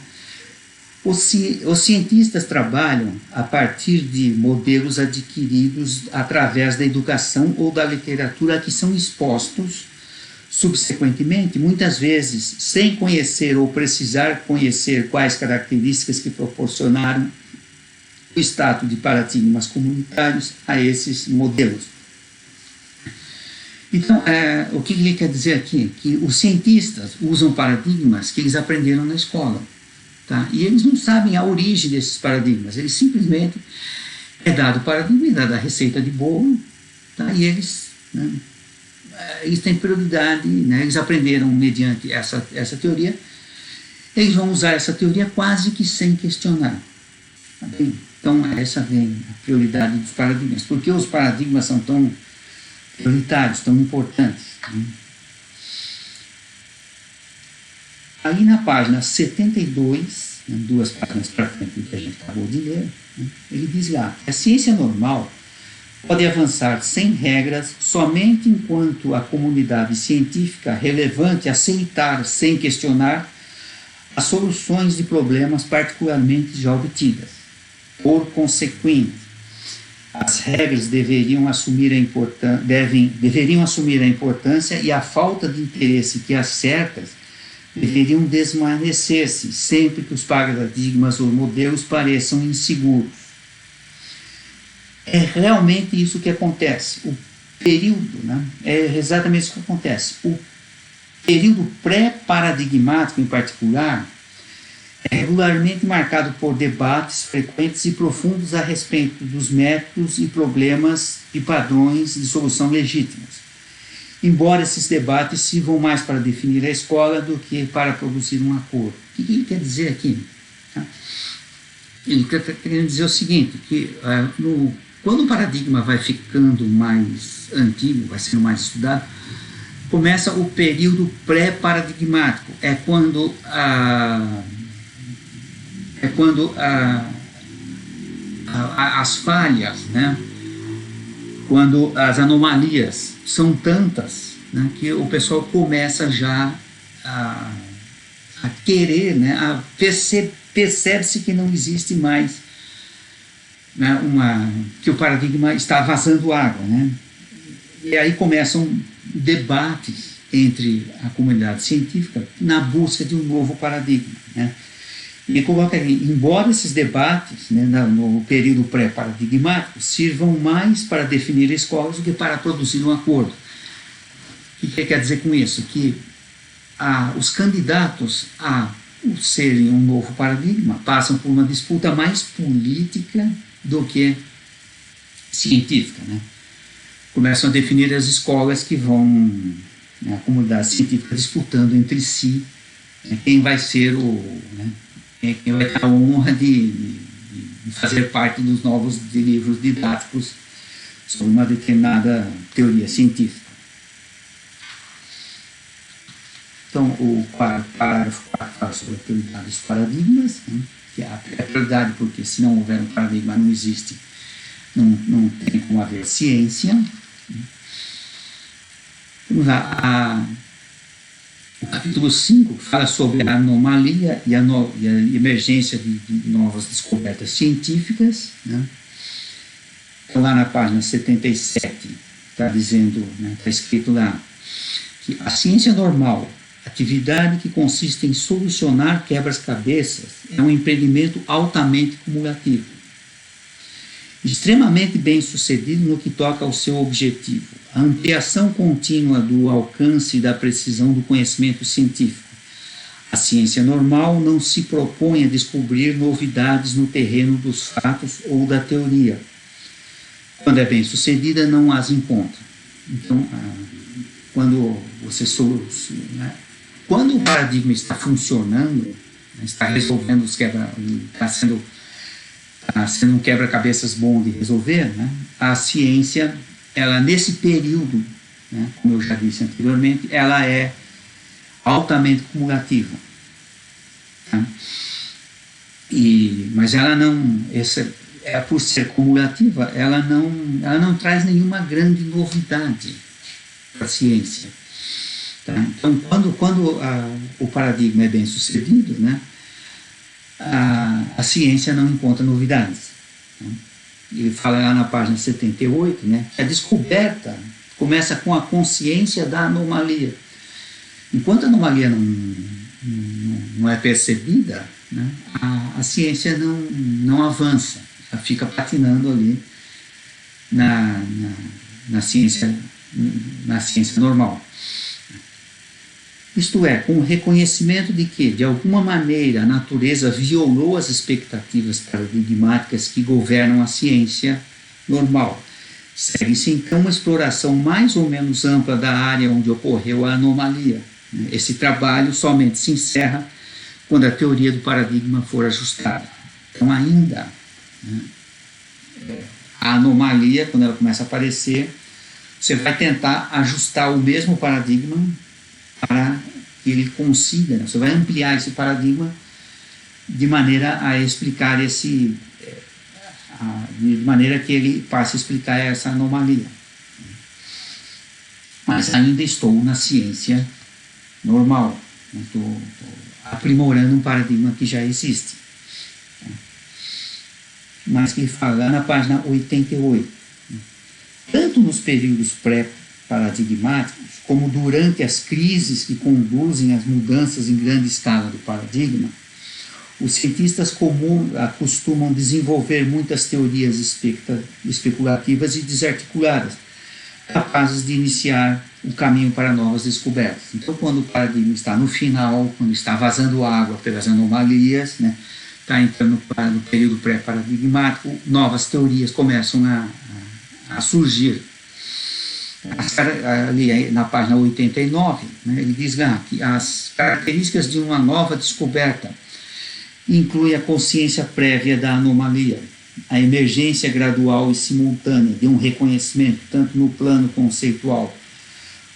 [SPEAKER 1] Os cientistas trabalham a partir de modelos adquiridos através da educação ou da literatura que são expostos subsequentemente, muitas vezes sem conhecer ou precisar conhecer quais características que proporcionaram o status de paradigmas comunitários a esses modelos. Então, o que ele quer dizer aqui? Que os cientistas usam paradigmas que eles aprenderam na escola. Tá? E eles não sabem a origem desses paradigmas, eles simplesmente dado o paradigma, é dada a receita de bolo, tá? E eles, né, eles têm prioridade, né? Eles aprenderam mediante essa teoria, eles vão usar essa teoria quase que sem questionar. Tá bem? Então, essa vem a prioridade dos paradigmas. Por que os paradigmas são tão prioritários, tão importantes? Né? Aí na página 72, né, 2 páginas para frente do que a gente acabou de ler, né, ele diz lá que a ciência normal pode avançar sem regras somente enquanto a comunidade científica relevante aceitar, sem questionar, as soluções de problemas particularmente já obtidas. Por consequente, as regras deveriam assumir a importância e a falta de interesse que as certas deveriam desvanecer-se sempre que os paradigmas ou modelos pareçam inseguros. É realmente isso que acontece. O período, né, é exatamente isso que acontece. O período pré-paradigmático, em particular, é regularmente marcado por debates frequentes e profundos a respeito dos métodos e problemas e padrões de solução legítimos. Embora esses debates sirvam mais para definir a escola do que para produzir um acordo. O que ele quer dizer aqui? Ele está querendo dizer o seguinte, que quando o paradigma vai ficando mais antigo, vai sendo mais estudado, começa o período pré-paradigmático. É quando as falhas, né? Quando as anomalias são tantas, né, que o pessoal começa já a querer, né, percebe-se que não existe mais, né, que o paradigma está vazando água, né? E aí começam debates entre a comunidade científica na busca de um novo paradigma, né? E coloca aqui, embora esses debates, né, no período pré-paradigmático sirvam mais para definir escolas do que para produzir um acordo. O que quer dizer com isso? Que os candidatos a serem um novo paradigma passam por uma disputa mais política do que científica, né? Começam a definir as escolas que vão, né, a comunidade científica disputando entre si, né, quem vai ser quem vai ter a honra de fazer parte dos novos livros didáticos sobre uma determinada teoria científica. Então, o parágrafo 4 fala sobre a prioridade dos paradigmas, né, que é a prioridade porque se não houver um paradigma não existe, não tem como haver ciência. Vamos lá, o capítulo 5 fala sobre a anomalia e a emergência de novas descobertas científicas, né? Então, lá na página 77, está dizendo, né, está escrito lá, que a ciência normal, atividade que consiste em solucionar quebras-cabeças, é um empreendimento altamente cumulativo, extremamente bem sucedido no que toca ao seu objetivo, a ampliação contínua do alcance e da precisão do conhecimento científico, A ciência normal não se propõe a descobrir novidades no terreno dos fatos ou da teoria. Quando é bem sucedida, não as encontra. Então, quando você quando o paradigma está funcionando, está resolvendo os está sendo um quebra-cabeças bom de resolver, né? A ciência, ela nesse período, né, como eu já disse anteriormente, ela é altamente cumulativa. Tá? Mas ela não, por ser cumulativa, ela não traz nenhuma grande novidade para a ciência. Tá? Então, quando o paradigma é bem sucedido, né, a ciência não encontra novidades. Tá? Ele fala lá na página 78, né, que a descoberta começa com a consciência da anomalia. Enquanto a anomalia não é percebida, né, a ciência não avança, ela fica patinando ali na ciência normal. Isto é, com o reconhecimento de que, de alguma maneira, a natureza violou as expectativas paradigmáticas que governam a ciência normal. Segue-se, então, uma exploração mais ou menos ampla da área onde ocorreu a anomalia. Esse trabalho somente se encerra quando a teoria do paradigma for ajustada. Então, ainda, né, a anomalia, quando ela começa a aparecer, você vai tentar ajustar o mesmo paradigma para que ele consiga, né? Você vai ampliar esse paradigma de maneira a explicar de maneira que ele passe a explicar essa anomalia. Mas ainda estou na ciência normal, estou aprimorando um paradigma que já existe. Mas que fala na página 88. Tanto nos períodos pré-paradigmáticos, como durante as crises que conduzem às mudanças em grande escala do paradigma, os cientistas costumam desenvolver muitas teorias especulativas e desarticuladas, capazes de iniciar o caminho para novas descobertas. Então, quando o paradigma está no final, quando está vazando água pelas anomalias, né, está entrando no período pré-paradigmático, novas teorias começam a surgir. Ali na página 89, né, ele diz que as características de uma nova descoberta incluem a consciência prévia da anomalia, a emergência gradual e simultânea de um reconhecimento, tanto no plano conceitual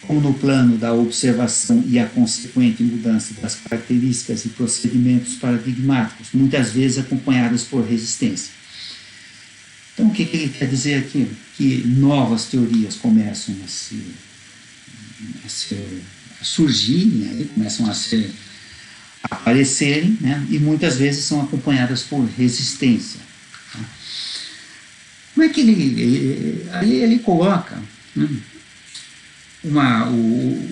[SPEAKER 1] como no plano da observação e a consequente mudança das características e procedimentos paradigmáticos, muitas vezes acompanhadas por resistência. Então, o que ele quer dizer aqui? Que novas teorias começam a surgirem, aí, começam a aparecerem, né, e muitas vezes são acompanhadas por resistência. Tá? Como é que ele coloca, né, o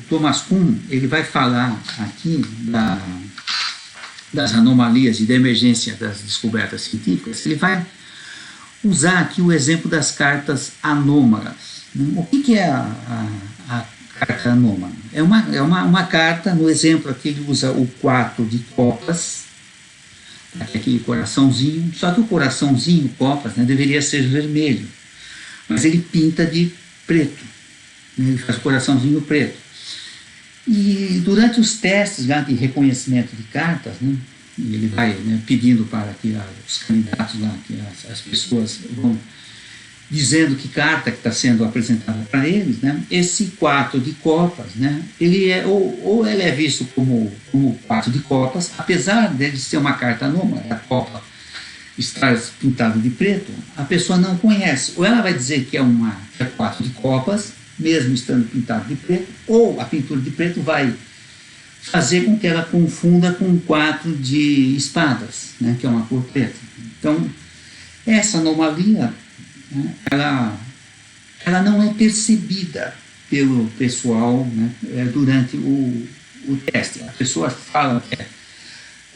[SPEAKER 1] Thomas Kuhn, ele vai falar aqui das anomalias e da emergência das descobertas científicas. Ele vai usar aqui o exemplo das cartas anômalas. O que é a carta anômala? É uma carta, no exemplo aqui ele usa o 4 de copas, aquele coraçãozinho, só que o coraçãozinho, copas, né, deveria ser vermelho, mas ele pinta de preto, né, ele faz o coraçãozinho preto. E durante os testes de reconhecimento de cartas, né, ele vai, né, pedindo para que os candidatos lá, que as pessoas vão dizendo que carta que está sendo apresentada para eles, né, esse 4 de copas, né, ele ou ele é visto como 4 de copas, apesar dele ser uma carta anômala, a copa estar pintada de preto, a pessoa não conhece, ou ela vai dizer que é 4 de copas, mesmo estando pintado de preto, ou a pintura de preto vai fazer com que ela confunda com 4 de espadas, né, que é uma cor preta. Então, essa anomalia, né, ela não é percebida pelo pessoal, né, durante o teste. A pessoa fala que é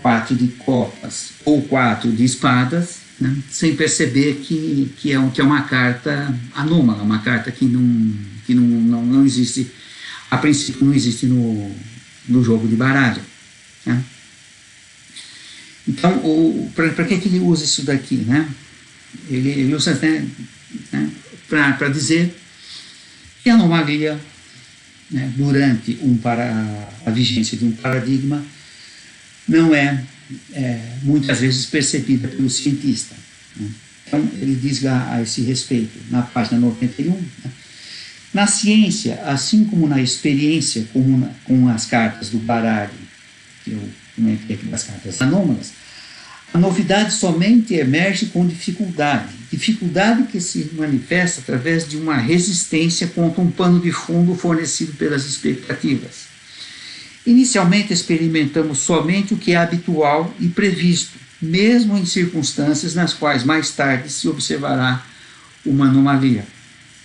[SPEAKER 1] 4 de copas ou 4 de espadas, né, sem perceber que é uma carta anômala, uma carta que não existe, a princípio não existe no jogo de baralho. Né? Então, para que ele usa isso daqui? Né? Ele usa, né, para dizer que a anomalia, né, durante a vigência de um paradigma não é muitas vezes percebida pelo cientista. Né? Então, ele diz lá a esse respeito, na página 91, né? Na ciência, assim como na experiência com as cartas do baralho, que eu comentei aqui das cartas anômalas, a novidade somente emerge com dificuldade que se manifesta através de uma resistência contra um pano de fundo fornecido pelas expectativas. Inicialmente experimentamos somente o que é habitual e previsto, mesmo em circunstâncias nas quais mais tarde se observará uma anomalia.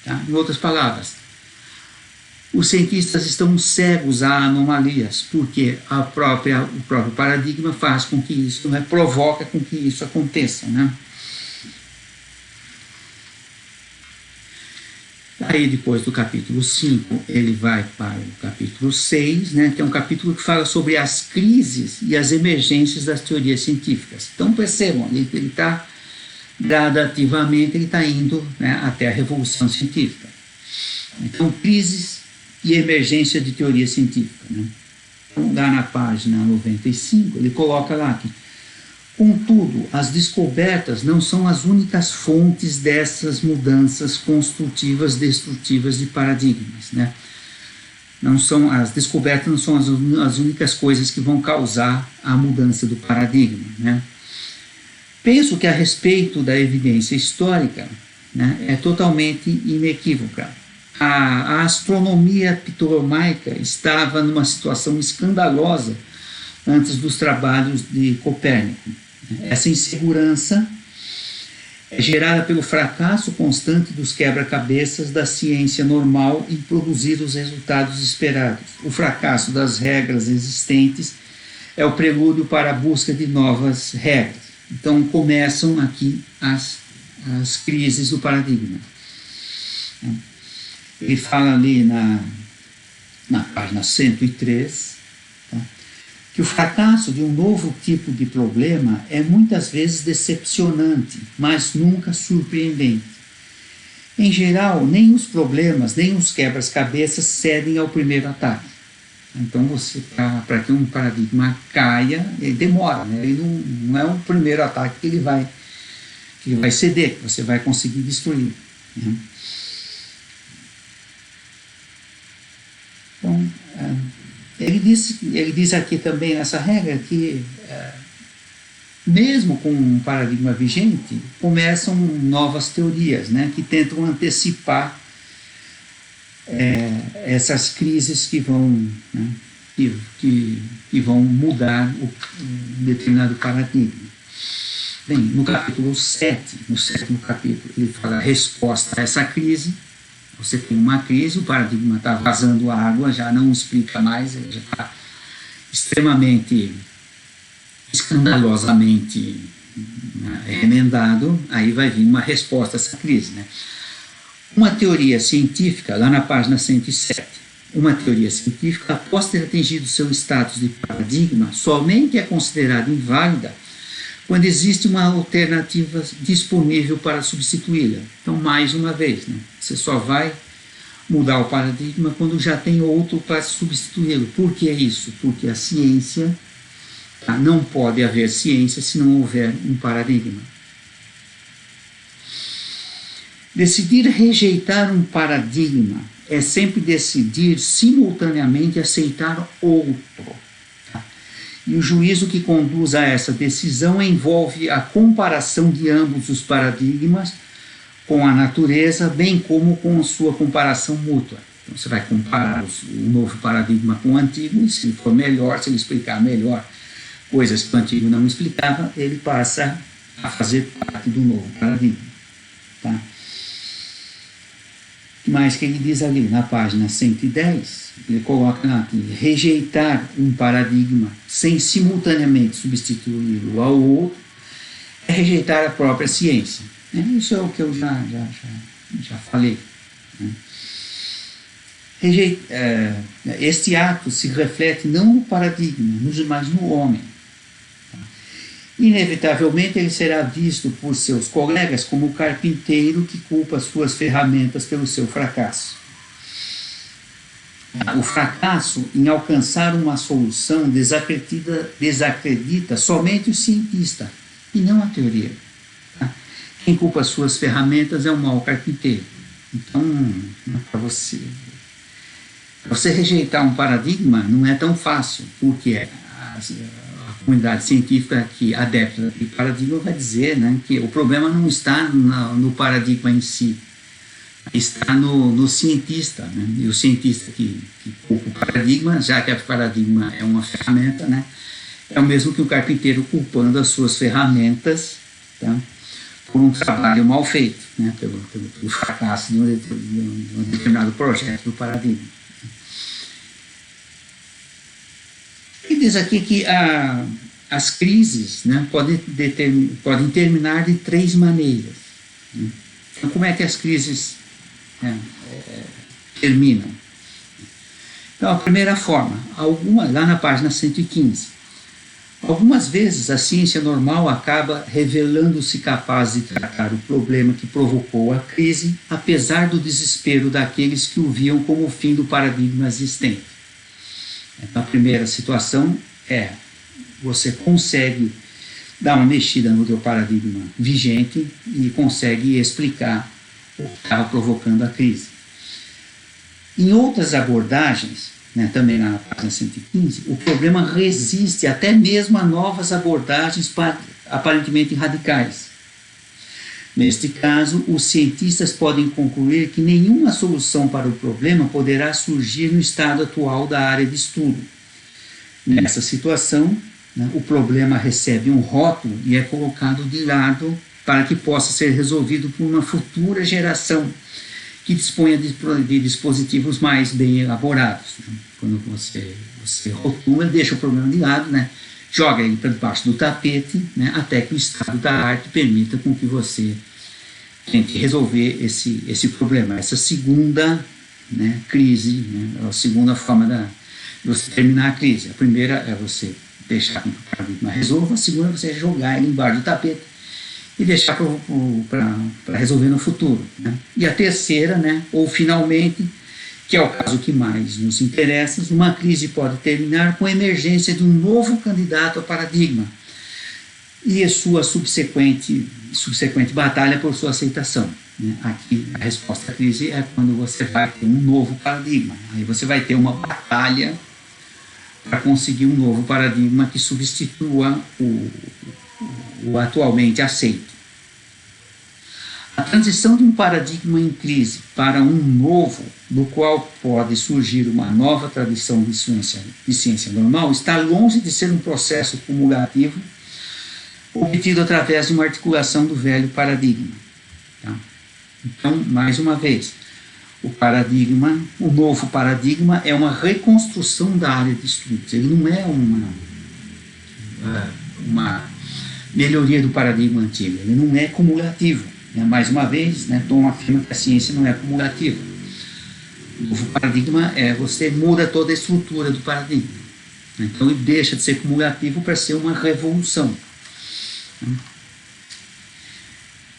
[SPEAKER 1] Tá? Em outras palavras, os cientistas estão cegos a anomalias, porque o próprio paradigma faz com que isso, né, provoca com que isso aconteça. Né? Aí, depois do capítulo 5, ele vai para o capítulo 6, né, que é um capítulo que fala sobre as crises e as emergências das teorias científicas. Então, percebam, ele está gradativamente indo, né, até a Revolução Científica. Então, crises e emergência de teoria científica. Né? Então, lá na página 95, ele coloca lá que, contudo, as descobertas não são as únicas fontes dessas mudanças construtivas, destrutivas de paradigmas. Né? As descobertas não são as únicas coisas que vão causar a mudança do paradigma. Né? Penso que a respeito da evidência histórica, né, é totalmente inequívoca. A astronomia ptolomaica estava numa situação escandalosa antes dos trabalhos de Copérnico. Essa insegurança é gerada pelo fracasso constante dos quebra-cabeças da ciência normal em produzir os resultados esperados. O fracasso das regras existentes é o prelúdio para a busca de novas regras. Então começam aqui as crises do paradigma. Ele fala ali na página 103, tá, que o fracasso de um novo tipo de problema é muitas vezes decepcionante, mas nunca surpreendente. Em geral, nem os problemas, nem os quebra-cabeças cedem ao primeiro ataque. Então, para que um paradigma caia, ele demora, né? Ele não é o primeiro ataque que ele vai ceder, que você vai conseguir destruir. Né? Então, ele diz aqui também nessa regra que, mesmo com um paradigma vigente, começam novas teorias, né, que tentam antecipar essas crises que vão, né, que vão mudar um determinado paradigma. Bem, no capítulo 7, no 7º capítulo, ele fala a resposta a essa crise. Você tem uma crise, o paradigma está vazando água, já não explica mais, ele já está extremamente, escandalosamente, né, remendado, aí vai vir uma resposta a essa crise. Né? Uma teoria científica, lá na página 107, uma teoria científica, após ter atingido seu status de paradigma, somente é considerada inválida quando existe uma alternativa disponível para substituí-la. Então, mais uma vez, né, você só vai mudar o paradigma quando já tem outro para substituí-lo. Por que isso? Porque a ciência, não pode haver ciência se não houver um paradigma. Decidir rejeitar um paradigma é sempre decidir simultaneamente aceitar outro. E o juízo que conduz a essa decisão envolve a comparação de ambos os paradigmas com a natureza, bem como com a sua comparação mútua. Então, você vai comparar o novo paradigma com o antigo, e se for melhor, se ele explicar melhor coisas que o antigo não explicava, ele passa a fazer parte do novo paradigma. Tá? O que mais que ele diz ali na página 110? Ele coloca aqui, rejeitar um paradigma sem simultaneamente substituí-lo ao outro é rejeitar a própria ciência. Isso é o que eu já falei. Né? Este ato se reflete não no paradigma, mas no homem. Inevitavelmente ele será visto por seus colegas como o carpinteiro que culpa suas ferramentas pelo seu fracasso. O fracasso em alcançar uma solução desacredita somente o cientista e não a teoria. Quem culpa suas ferramentas é o mau carpinteiro. Então, para você rejeitar um paradigma não é tão fácil, porque a comunidade científica que adepta de paradigma vai dizer, né, que o problema não está no paradigma em si, está no cientista, né? E o cientista que culpa o paradigma, já que o paradigma é uma ferramenta, né? É o mesmo que o carpinteiro culpando as suas ferramentas, tá? Por um trabalho mal feito, né? pelo fracasso de um determinado projeto do paradigma. E diz aqui que as crises, né, podem terminar de 3 maneiras. Né? Então, como é que as crises terminam? Então, a primeira forma, lá na página 115, algumas vezes a ciência normal acaba revelando-se capaz de tratar o problema que provocou a crise, apesar do desespero daqueles que o viam como o fim do paradigma existente. Então, a primeira situação é você consegue dar uma mexida no teu paradigma vigente e consegue explicar o que estava provocando a crise. Em outras abordagens, né, também na página 115, o problema resiste até mesmo a novas abordagens aparentemente radicais. Neste caso, os cientistas podem concluir que nenhuma solução para o problema poderá surgir no estado atual da área de estudo. Nessa situação, né, o problema recebe um rótulo e é colocado de lado para que possa ser resolvido por uma futura geração que disponha de dispositivos mais bem elaborados. Né? Quando você rotula, deixa o problema de lado, né? Joga ele para debaixo do tapete, né? Até que o estado da arte permita com que você tente resolver esse problema. Essa segunda, né, crise, né, a segunda forma de você terminar a crise. A primeira é você deixar que o paradigma resolva, a segunda é você jogar ele embaixo do tapete e deixar para resolver no futuro. Né? E a terceira, né, ou finalmente, que é o caso que mais nos interessa, uma crise pode terminar com a emergência de um novo candidato ao paradigma e a sua subsequente batalha por sua aceitação. Né? Aqui a resposta à crise é quando você vai ter um novo paradigma. Aí você vai ter uma batalha para conseguir um novo paradigma que substitua o atualmente aceito. A transição de um paradigma em crise para um novo, do qual pode surgir uma nova tradição de ciência normal, está longe de ser um processo cumulativo obtido através de uma articulação do velho paradigma. Tá? Então, mais uma vez, o novo paradigma é uma reconstrução da área de estudos. Ele não é uma melhoria do paradigma antigo, ele não é cumulativo. Né? Mais uma vez, né, Tom afirma que a ciência não é cumulativa. O novo paradigma você muda toda a estrutura do paradigma. Então ele deixa de ser cumulativo para ser uma revolução.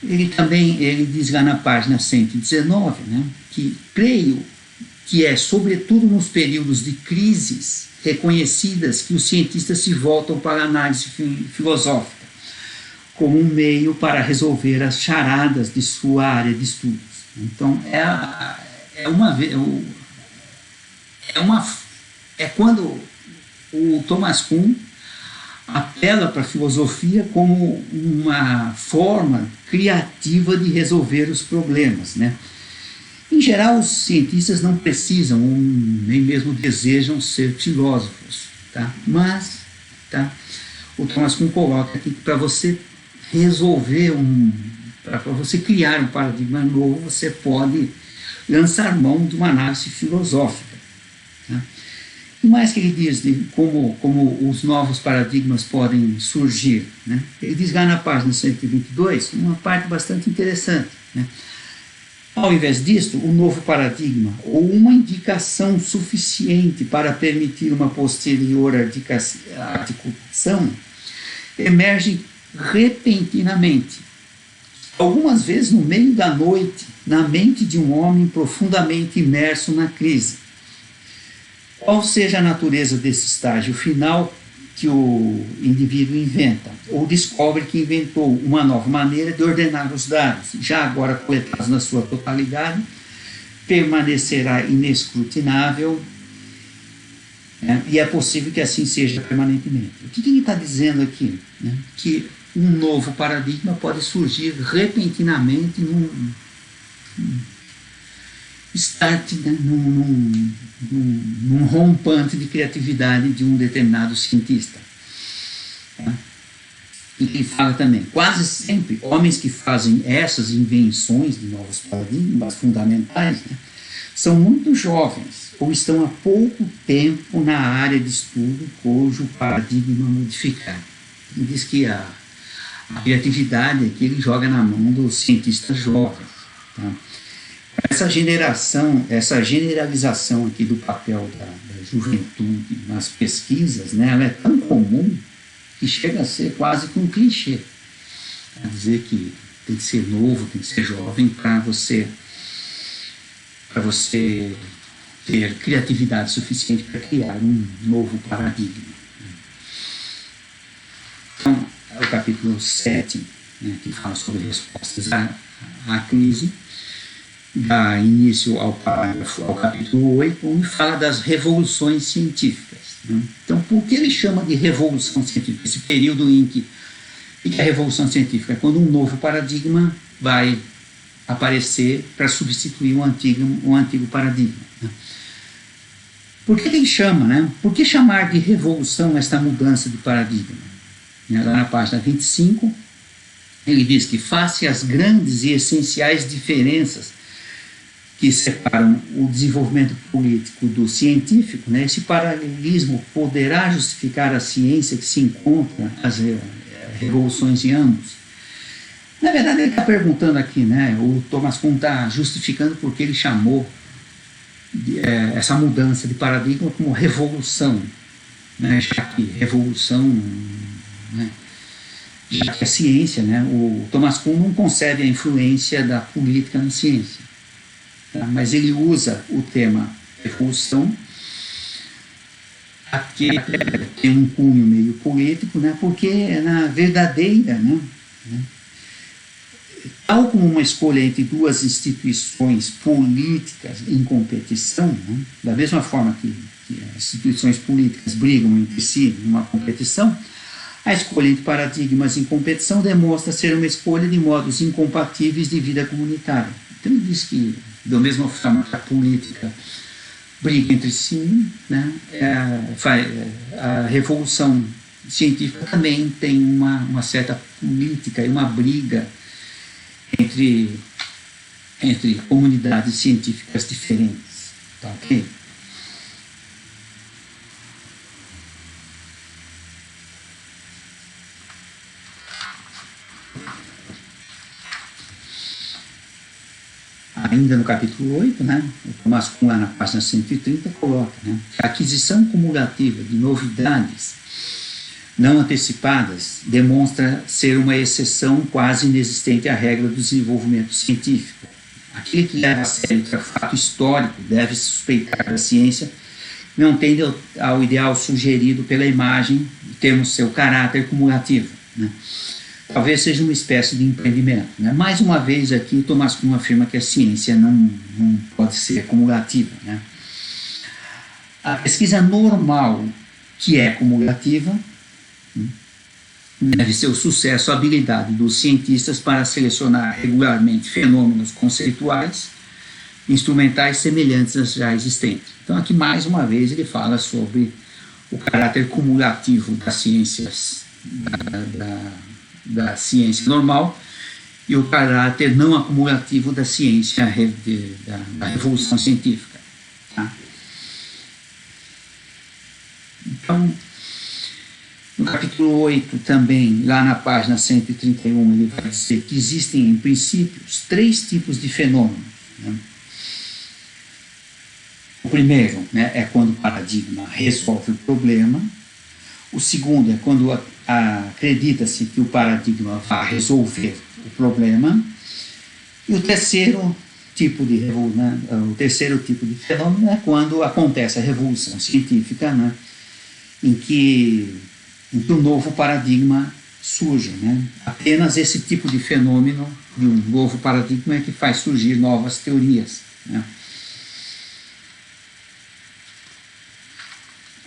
[SPEAKER 1] Ele diz lá na página 119, né, que creio que é sobretudo nos períodos de crises reconhecidas que os cientistas se voltam para a análise filosófica como um meio para resolver as charadas de sua área de estudos. Então, quando o Thomas Kuhn apela para a filosofia como uma forma criativa de resolver os problemas, né? Em geral, os cientistas não precisam ou nem mesmo desejam ser filósofos, tá? Mas, tá? O Thomas Kuhn coloca aqui que para você resolver para você criar um paradigma novo, você pode lançar mão de uma análise filosófica. Tá? E mais que ele diz de como os novos paradigmas podem surgir. Né? Ele diz lá na página 122 uma parte bastante interessante. Né? Ao invés disto, o novo paradigma, ou uma indicação suficiente para permitir uma posterior articulação, emerge repentinamente, algumas vezes no meio da noite, na mente de um homem profundamente imerso na crise. Qual seja a natureza desse estágio final que o indivíduo inventa, ou descobre que inventou uma nova maneira de ordenar os dados, já agora coletados na sua totalidade, permanecerá inescrutinável, né? E é possível que assim seja permanentemente. O que ele está dizendo aqui? Né? Que um novo paradigma pode surgir repentinamente num start, né? num rompante de criatividade de um determinado cientista. Tá? E ele fala também, quase sempre, homens que fazem essas invenções de novos paradigmas fundamentais, né, são muito jovens ou estão há pouco tempo na área de estudo cujo paradigma modificar. Ele diz que a criatividade é que ele joga na mão dos cientistas jovens. Tá? Essa generalização aqui do papel da juventude nas pesquisas, né, ela é tão comum que chega a ser quase que um clichê. Quer dizer que tem que ser novo, tem que ser jovem para você ter criatividade suficiente para criar um novo paradigma. Então, é o capítulo 7, né, que fala sobre respostas à crise, dá início ao capítulo 8, onde fala das revoluções científicas. Né? Então, por que ele chama de revolução científica? Esse período em que a revolução científica é quando um novo paradigma vai aparecer para substituir um antigo paradigma. Né? Por que ele chama? Né? Por que chamar de revolução esta mudança de paradigma? Lá na página 25, ele diz que face às grandes e essenciais diferenças que separam o desenvolvimento político do científico, né, esse paralelismo poderá justificar a ciência que se encontra as revoluções em ambos. Na verdade, ele está perguntando aqui, né, o Thomas Kuhn está justificando porque ele chamou essa mudança de paradigma como revolução, né, já que revolução, né, já que a ciência, né, o Thomas Kuhn não concebe a influência da política na ciência. Tá? Mas ele usa o tema revolução, aqui tem um cunho meio político, né, porque é na verdadeira, né, tal como uma escolha entre duas instituições políticas em competição, né, da mesma forma que as instituições políticas brigam entre si numa competição, a escolha entre paradigmas em competição demonstra ser uma escolha de modos incompatíveis de vida comunitária. Então ele diz que, da mesma forma que a política briga entre si, né, a revolução científica também tem uma certa política e uma briga entre comunidades científicas diferentes. Tá, ok? Ainda no capítulo 8, né, o Thomas Kuhn, lá na página 130, coloca, né, que a aquisição cumulativa de novidades não antecipadas demonstra ser uma exceção quase inexistente à regra do desenvolvimento científico. Aquele que leva a sério o fato histórico deve suspeitar da ciência, não tende ao ideal sugerido pela imagem, temos seu caráter cumulativo. Né? Talvez seja uma espécie de empreendimento. Né? Mais uma vez aqui, Thomas Kuhn afirma que a ciência não pode ser cumulativa. Né? A pesquisa normal, que é cumulativa, deve ser o sucesso, a habilidade dos cientistas para selecionar regularmente fenômenos conceituais, instrumentais semelhantes às já existentes. Então aqui mais uma vez ele fala sobre o caráter cumulativo das ciências, da ciência normal e o caráter não acumulativo da ciência, da revolução científica. Tá? Então, no capítulo 8 também, lá na página 131, ele vai dizer que existem, em princípios, 3 tipos de fenômenos. né? O primeiro, né, é quando o paradigma resolve o problema. O segundo é quando acredita-se que o paradigma vai resolver o problema. E o terceiro tipo de o terceiro tipo de fenômeno é quando acontece a revolução científica, né, em que um novo paradigma surge, né? Apenas esse tipo de fenômeno de um novo paradigma é que faz surgir novas teorias, né?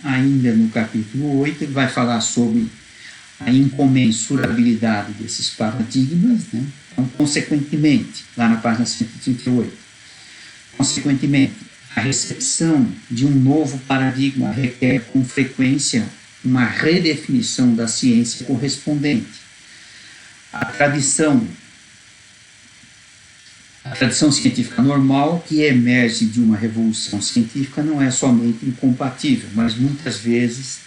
[SPEAKER 1] Ainda no capítulo 8, ele vai falar sobre a incomensurabilidade desses paradigmas, né? Então, consequentemente, lá na página 138, consequentemente, a recepção de um novo paradigma requer com frequência uma redefinição da ciência correspondente. A tradição científica normal que emerge de uma revolução científica não é somente incompatível, mas muitas vezes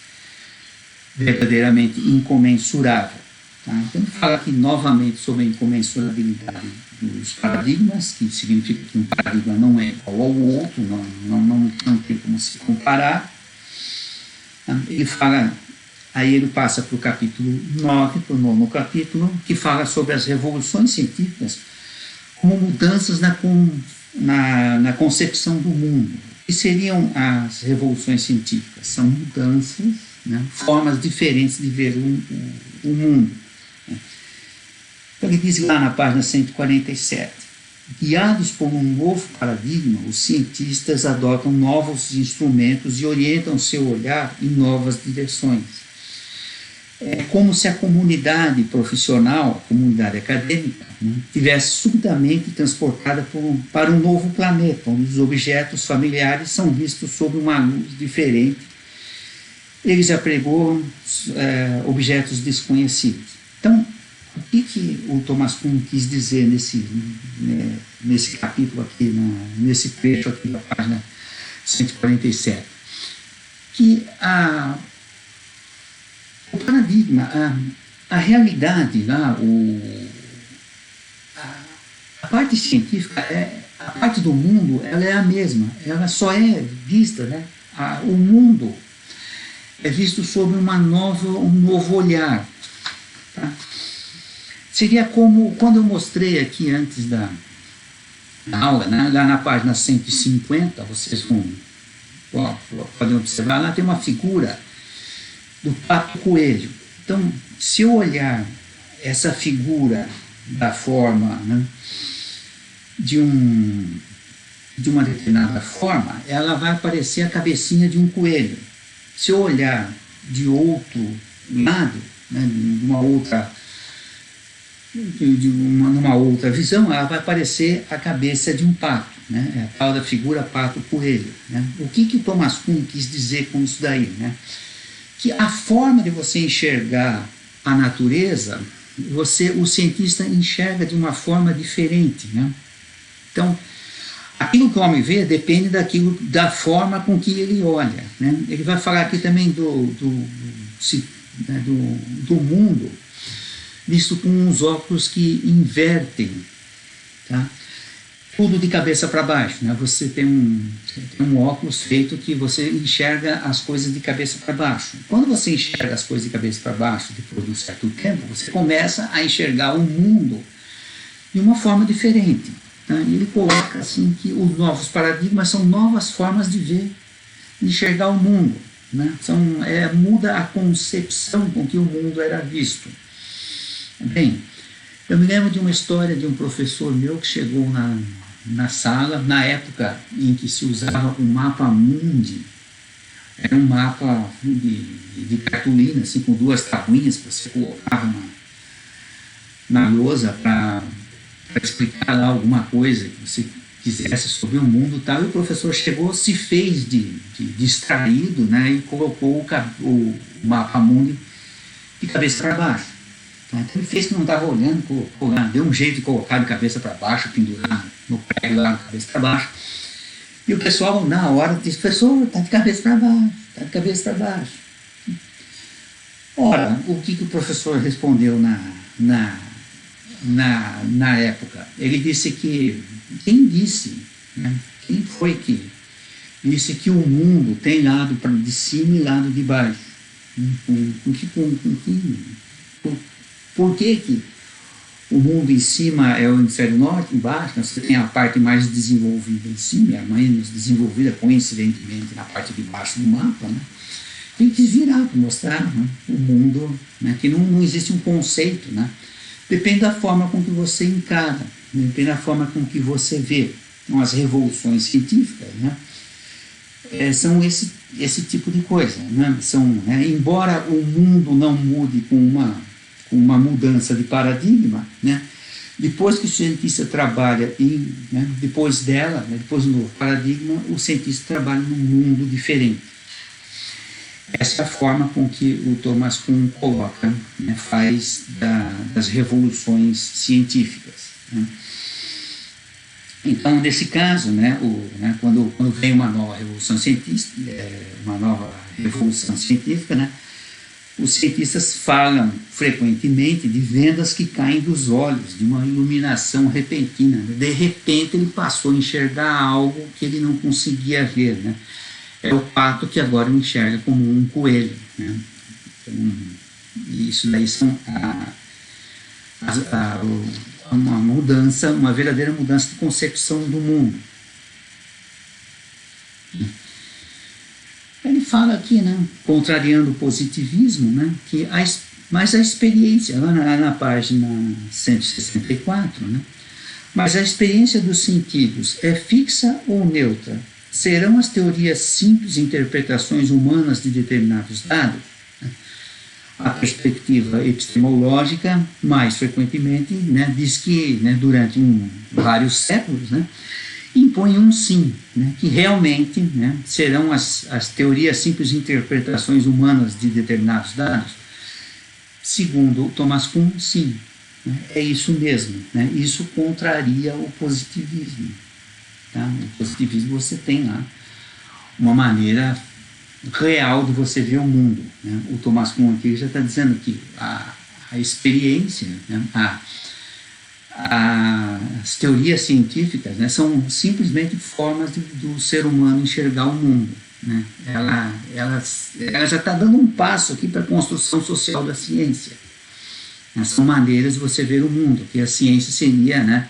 [SPEAKER 1] verdadeiramente incomensurável. Tá? Então, ele fala aqui novamente sobre a incomensurabilidade dos paradigmas, que significa que um paradigma não é igual ao outro, não tem como se comparar. Ele fala, aí ele passa para o capítulo 9, para o 9º capítulo, que fala sobre as revoluções científicas como mudanças na concepção do mundo. O que seriam as revoluções científicas? São mudanças, né, formas diferentes de ver o mundo. Então ele diz lá na página 147, guiados por um novo paradigma, os cientistas adotam novos instrumentos e orientam seu olhar em novas direções. É como se a comunidade profissional, a comunidade acadêmica, né, tivesse subitamente transportada para um novo planeta, onde os objetos familiares são vistos sob uma luz diferente. Eles apregoam objetos desconhecidos. Então, o que o Thomas Kuhn quis dizer nesse capítulo aqui, nesse trecho aqui da página 147? Que o paradigma, a realidade, a parte científica, a parte do mundo, ela é a mesma, ela só é vista, né? O mundo é visto sob um novo olhar. Tá? Seria como quando eu mostrei aqui antes da aula, né? Lá na página 150, vocês podem observar, lá tem uma figura do pato coelho. Então, se eu olhar essa figura da forma, né, de uma determinada forma, ela vai aparecer a cabecinha de um coelho. Se eu olhar de outro lado, né, numa outra visão, ela vai aparecer a cabeça de um pato, né, é a tal da figura pato-coelho. Né. O que Thomas Kuhn quis dizer com isso daí? Né? Que a forma de você enxergar a natureza, o cientista enxerga de uma forma diferente. Né? Então, aquilo que o homem vê depende da forma com que ele olha. Né? Ele vai falar aqui também do mundo visto com uns óculos que invertem, tá? Tudo de cabeça para baixo. Né? Você tem um óculos feito que você enxerga as coisas de cabeça para baixo. Quando você enxerga as coisas de cabeça para baixo, depois de um certo tempo, você começa a enxergar o mundo de uma forma diferente. Tá? Ele coloca assim que os novos paradigmas são novas formas de ver, de enxergar o mundo. Né? Muda a concepção com que o mundo era visto. Bem, eu me lembro de uma história de um professor meu que chegou na sala, na época em que se usava o mapa mundi. Era um mapa de cartolina, assim, com duas tabuinhas que você colocava na lousa para explicar lá alguma coisa que você quisesse sobre o mundo e tal. E o professor chegou, se fez de distraído, né, e colocou o mapa mundi de cabeça para baixo. Então ele fez que não estava olhando, deu um jeito de colocar de cabeça para baixo, pendurar no prego lá, de cabeça para baixo. E o pessoal, na hora, disse: professor, está de cabeça para baixo, está de cabeça para baixo. Ora, o que o professor respondeu na época? Ele disse que quem disse, né? Quem foi que disse que o mundo tem lado de cima e lado de baixo? Por que o mundo em cima é o hemisfério norte, embaixo, você tem a parte mais desenvolvida em cima e a menos desenvolvida, coincidentemente, na parte de baixo do mapa, né? Tem que virar para mostrar, né, o mundo, né, que não existe um conceito, né? Depende da forma com que você encara, depende da forma com que você vê. Então, as revoluções científicas, né, são esse tipo de coisa, né? São, né, embora o mundo não mude com uma mudança de paradigma, né, depois que o cientista trabalha né, depois dela, né, depois do novo paradigma, o cientista trabalha num mundo diferente. Essa é a forma com que o Thomas Kuhn coloca, né, faz das revoluções científicas, né. Então, nesse caso, né, quando vem uma nova revolução científica, né, os cientistas falam frequentemente de vendas que caem dos olhos, de uma iluminação repentina. De repente, ele passou a enxergar algo que ele não conseguia ver, né? É o pato que agora enxerga como um coelho, né? Então, isso daí são uma mudança, uma verdadeira mudança de concepção do mundo. Ele fala aqui, né, contrariando o positivismo, né, mas a experiência, lá na página 164, né, mas a experiência dos sentidos é fixa ou neutra? Serão as teorias simples interpretações humanas de determinados dados? A perspectiva epistemológica, mais frequentemente, né, diz que, né, durante vários séculos, né, impõe um sim, né, que realmente, né, serão as teorias simples interpretações humanas de determinados dados. Segundo Thomas Kuhn, sim, né, é isso mesmo, né, isso contraria o positivismo. Tá? O positivismo, você tem lá uma maneira real de você ver o mundo, né? O Thomas Kuhn aqui já está dizendo que a experiência, né, as teorias científicas, né, são simplesmente formas do ser humano enxergar o mundo, né? Ela já está dando um passo aqui para a construção social da ciência. São maneiras de você ver o mundo, que a ciência seria, né,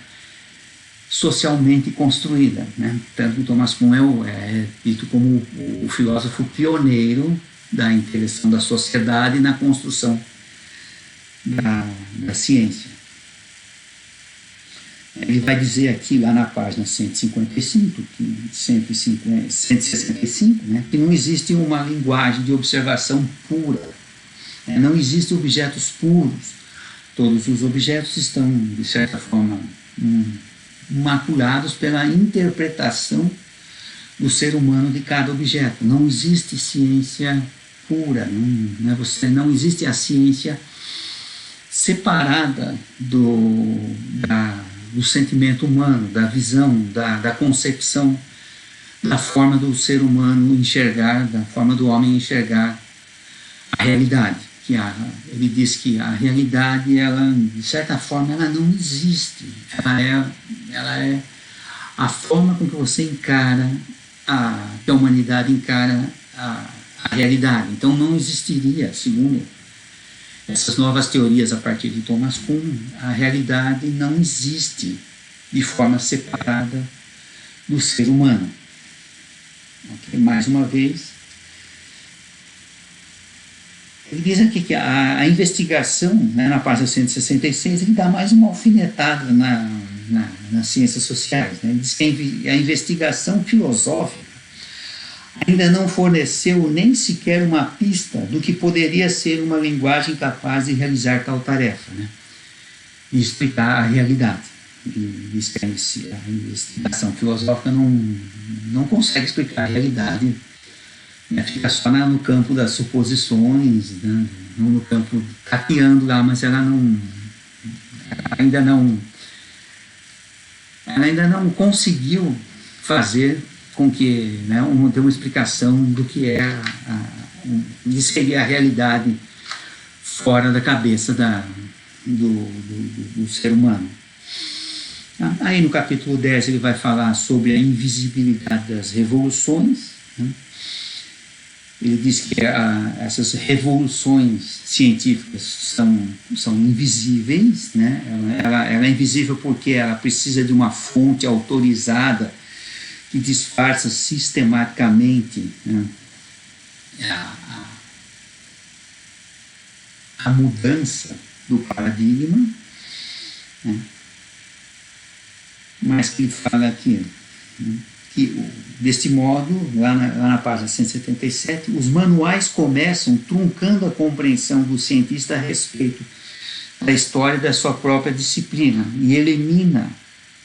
[SPEAKER 1] socialmente construída, né? Tanto o Thomas Kuhn é dito como o filósofo pioneiro da integração da sociedade na construção da ciência. Ele vai dizer aqui, lá na página 165, 165, né, que não existe uma linguagem de observação pura, né, não existem objetos puros. Todos os objetos estão, de certa forma, maculados pela interpretação do ser humano de cada objeto. Não existe ciência pura, não existe a ciência separada do sentimento humano, da visão, da concepção, da forma do ser humano enxergar, da forma do homem enxergar a realidade. Ele diz que a realidade, ela, de certa forma, ela não existe. Ela é a forma com que você encara, que a humanidade encara a realidade. Então não existiria, segundo essas novas teorias a partir de Thomas Kuhn, a realidade não existe de forma separada do ser humano. Okay? Mais uma vez, ele diz aqui que a investigação, né, na página 166, ele dá mais uma alfinetada nas ciências sociais, né? Ele diz que a investigação filosófica ainda não forneceu nem sequer uma pista do que poderia ser uma linguagem capaz de realizar tal tarefa, né? De explicar a realidade. Diz que a investigação filosófica não consegue explicar a realidade, né? Fica só no campo das suposições, né? No campo tateando lá, mas ela ainda conseguiu fazer com que, né, ter uma explicação do que é de seria a realidade fora da cabeça do ser humano. Tá? Aí no capítulo 10 ele vai falar sobre a invisibilidade das revoluções, né? Ele diz que essas revoluções científicas são invisíveis, né? Ela é invisível porque ela precisa de uma fonte autorizada que disfarça sistematicamente, né, a mudança do paradigma, né? Mas que ele fala aqui, né, que deste modo, lá na página 177, os manuais começam truncando a compreensão do cientista a respeito da história da sua própria disciplina e elimina,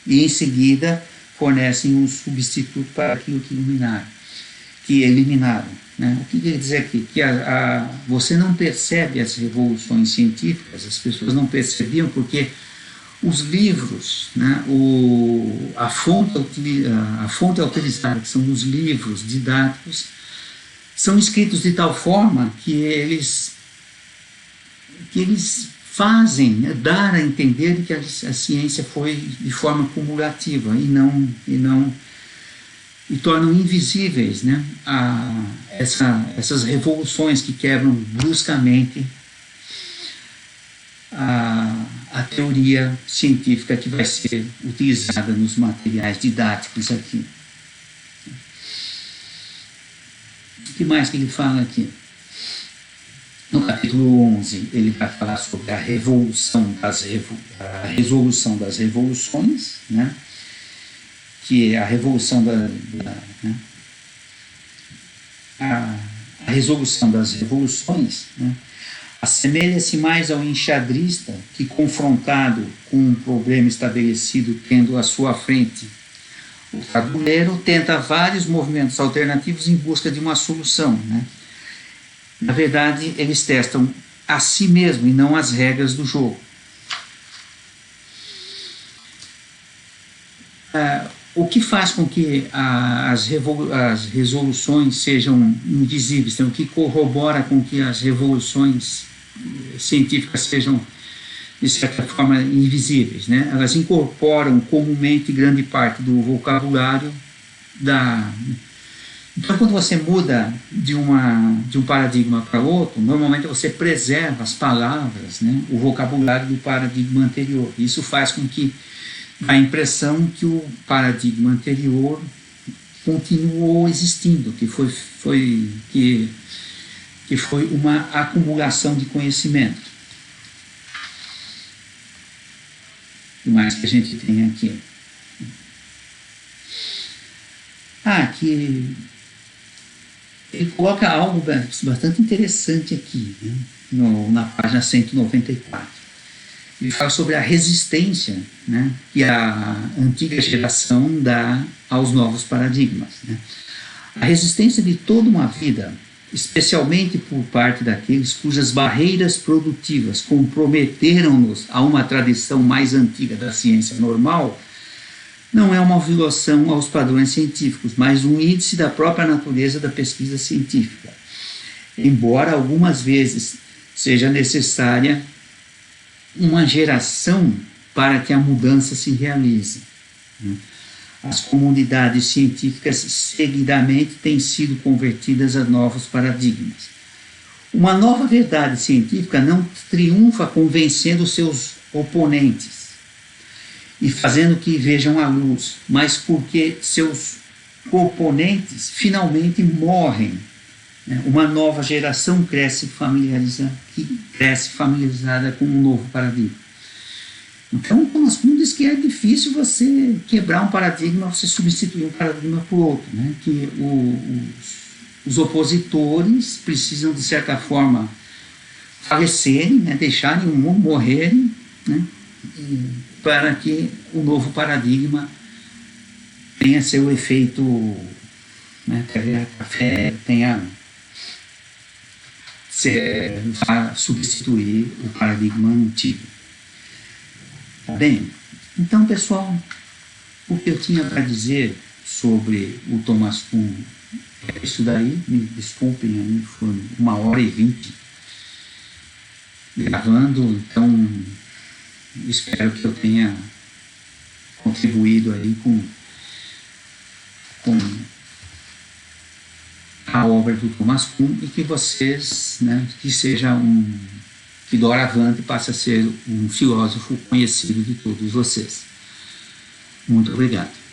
[SPEAKER 1] e em seguida fornecem um substituto para aquilo que eliminaram. Né? O que quer dizer aqui? Que você não percebe as revoluções científicas, as pessoas não percebiam porque os livros, né, a fonte autorizada, que são os livros didáticos, são escritos de tal forma que eles fazem, né, dar a entender que a ciência foi de forma cumulativa e tornam invisíveis, né, essas revoluções que quebram bruscamente a teoria científica que vai ser utilizada nos materiais didáticos aqui. O que mais que ele fala aqui? No capítulo 11, ele vai falar sobre a resolução das revoluções, né? Que é a revolução a resolução das revoluções, né, assemelha-se mais ao enxadrista que, confrontado com um problema estabelecido tendo à sua frente o tabuleiro, tenta vários movimentos alternativos em busca de uma solução, né? Na verdade, eles testam a si mesmo e não as regras do jogo. O que faz com que as resoluções sejam invisíveis, então, o que corrobora com que as revoluções científicas sejam, de certa forma, invisíveis, né? Elas incorporam comumente grande parte do vocabulário Então, quando você muda de um paradigma para outro, normalmente você preserva as palavras, né, o vocabulário do paradigma anterior. Isso faz com que a impressão que o paradigma anterior continuou existindo, que foi uma acumulação de conhecimento. O mais que a gente tem aqui? Que ele coloca algo bastante interessante aqui, né, na página 194. Ele fala sobre a resistência, né, que a antiga geração dá aos novos paradigmas, né. A resistência de toda uma vida, especialmente por parte daqueles cujas barreiras produtivas comprometeram-nos a uma tradição mais antiga da ciência normal, não é uma violação aos padrões científicos, mas um índice da própria natureza da pesquisa científica. Embora algumas vezes seja necessária uma geração para que a mudança se realize. As comunidades científicas seguidamente têm sido convertidas a novos paradigmas. Uma nova verdade científica não triunfa convencendo seus oponentes e fazendo que vejam a luz, mas porque seus oponentes finalmente morrem. Uma nova geração cresce familiarizada com um novo paradigma. Então, o Thomas Kuhn diz que é difícil você quebrar um paradigma, você substituir um paradigma por outro, né? Que os opositores precisam, de certa forma, falecerem, né? Deixarem o mundo morrerem, né? Para que o novo paradigma tenha seu efeito, né? Vá substituir o paradigma antigo. Tá bem? Então, pessoal, o que eu tinha para dizer sobre o Thomas Kuhn é isso daí. Me desculpem, aí foi 1h20 gravando, então espero que eu tenha contribuído aí com a obra do Thomas Kuhn, e que vocês, né, que doravante passe a ser um filósofo conhecido de todos vocês. Muito obrigado.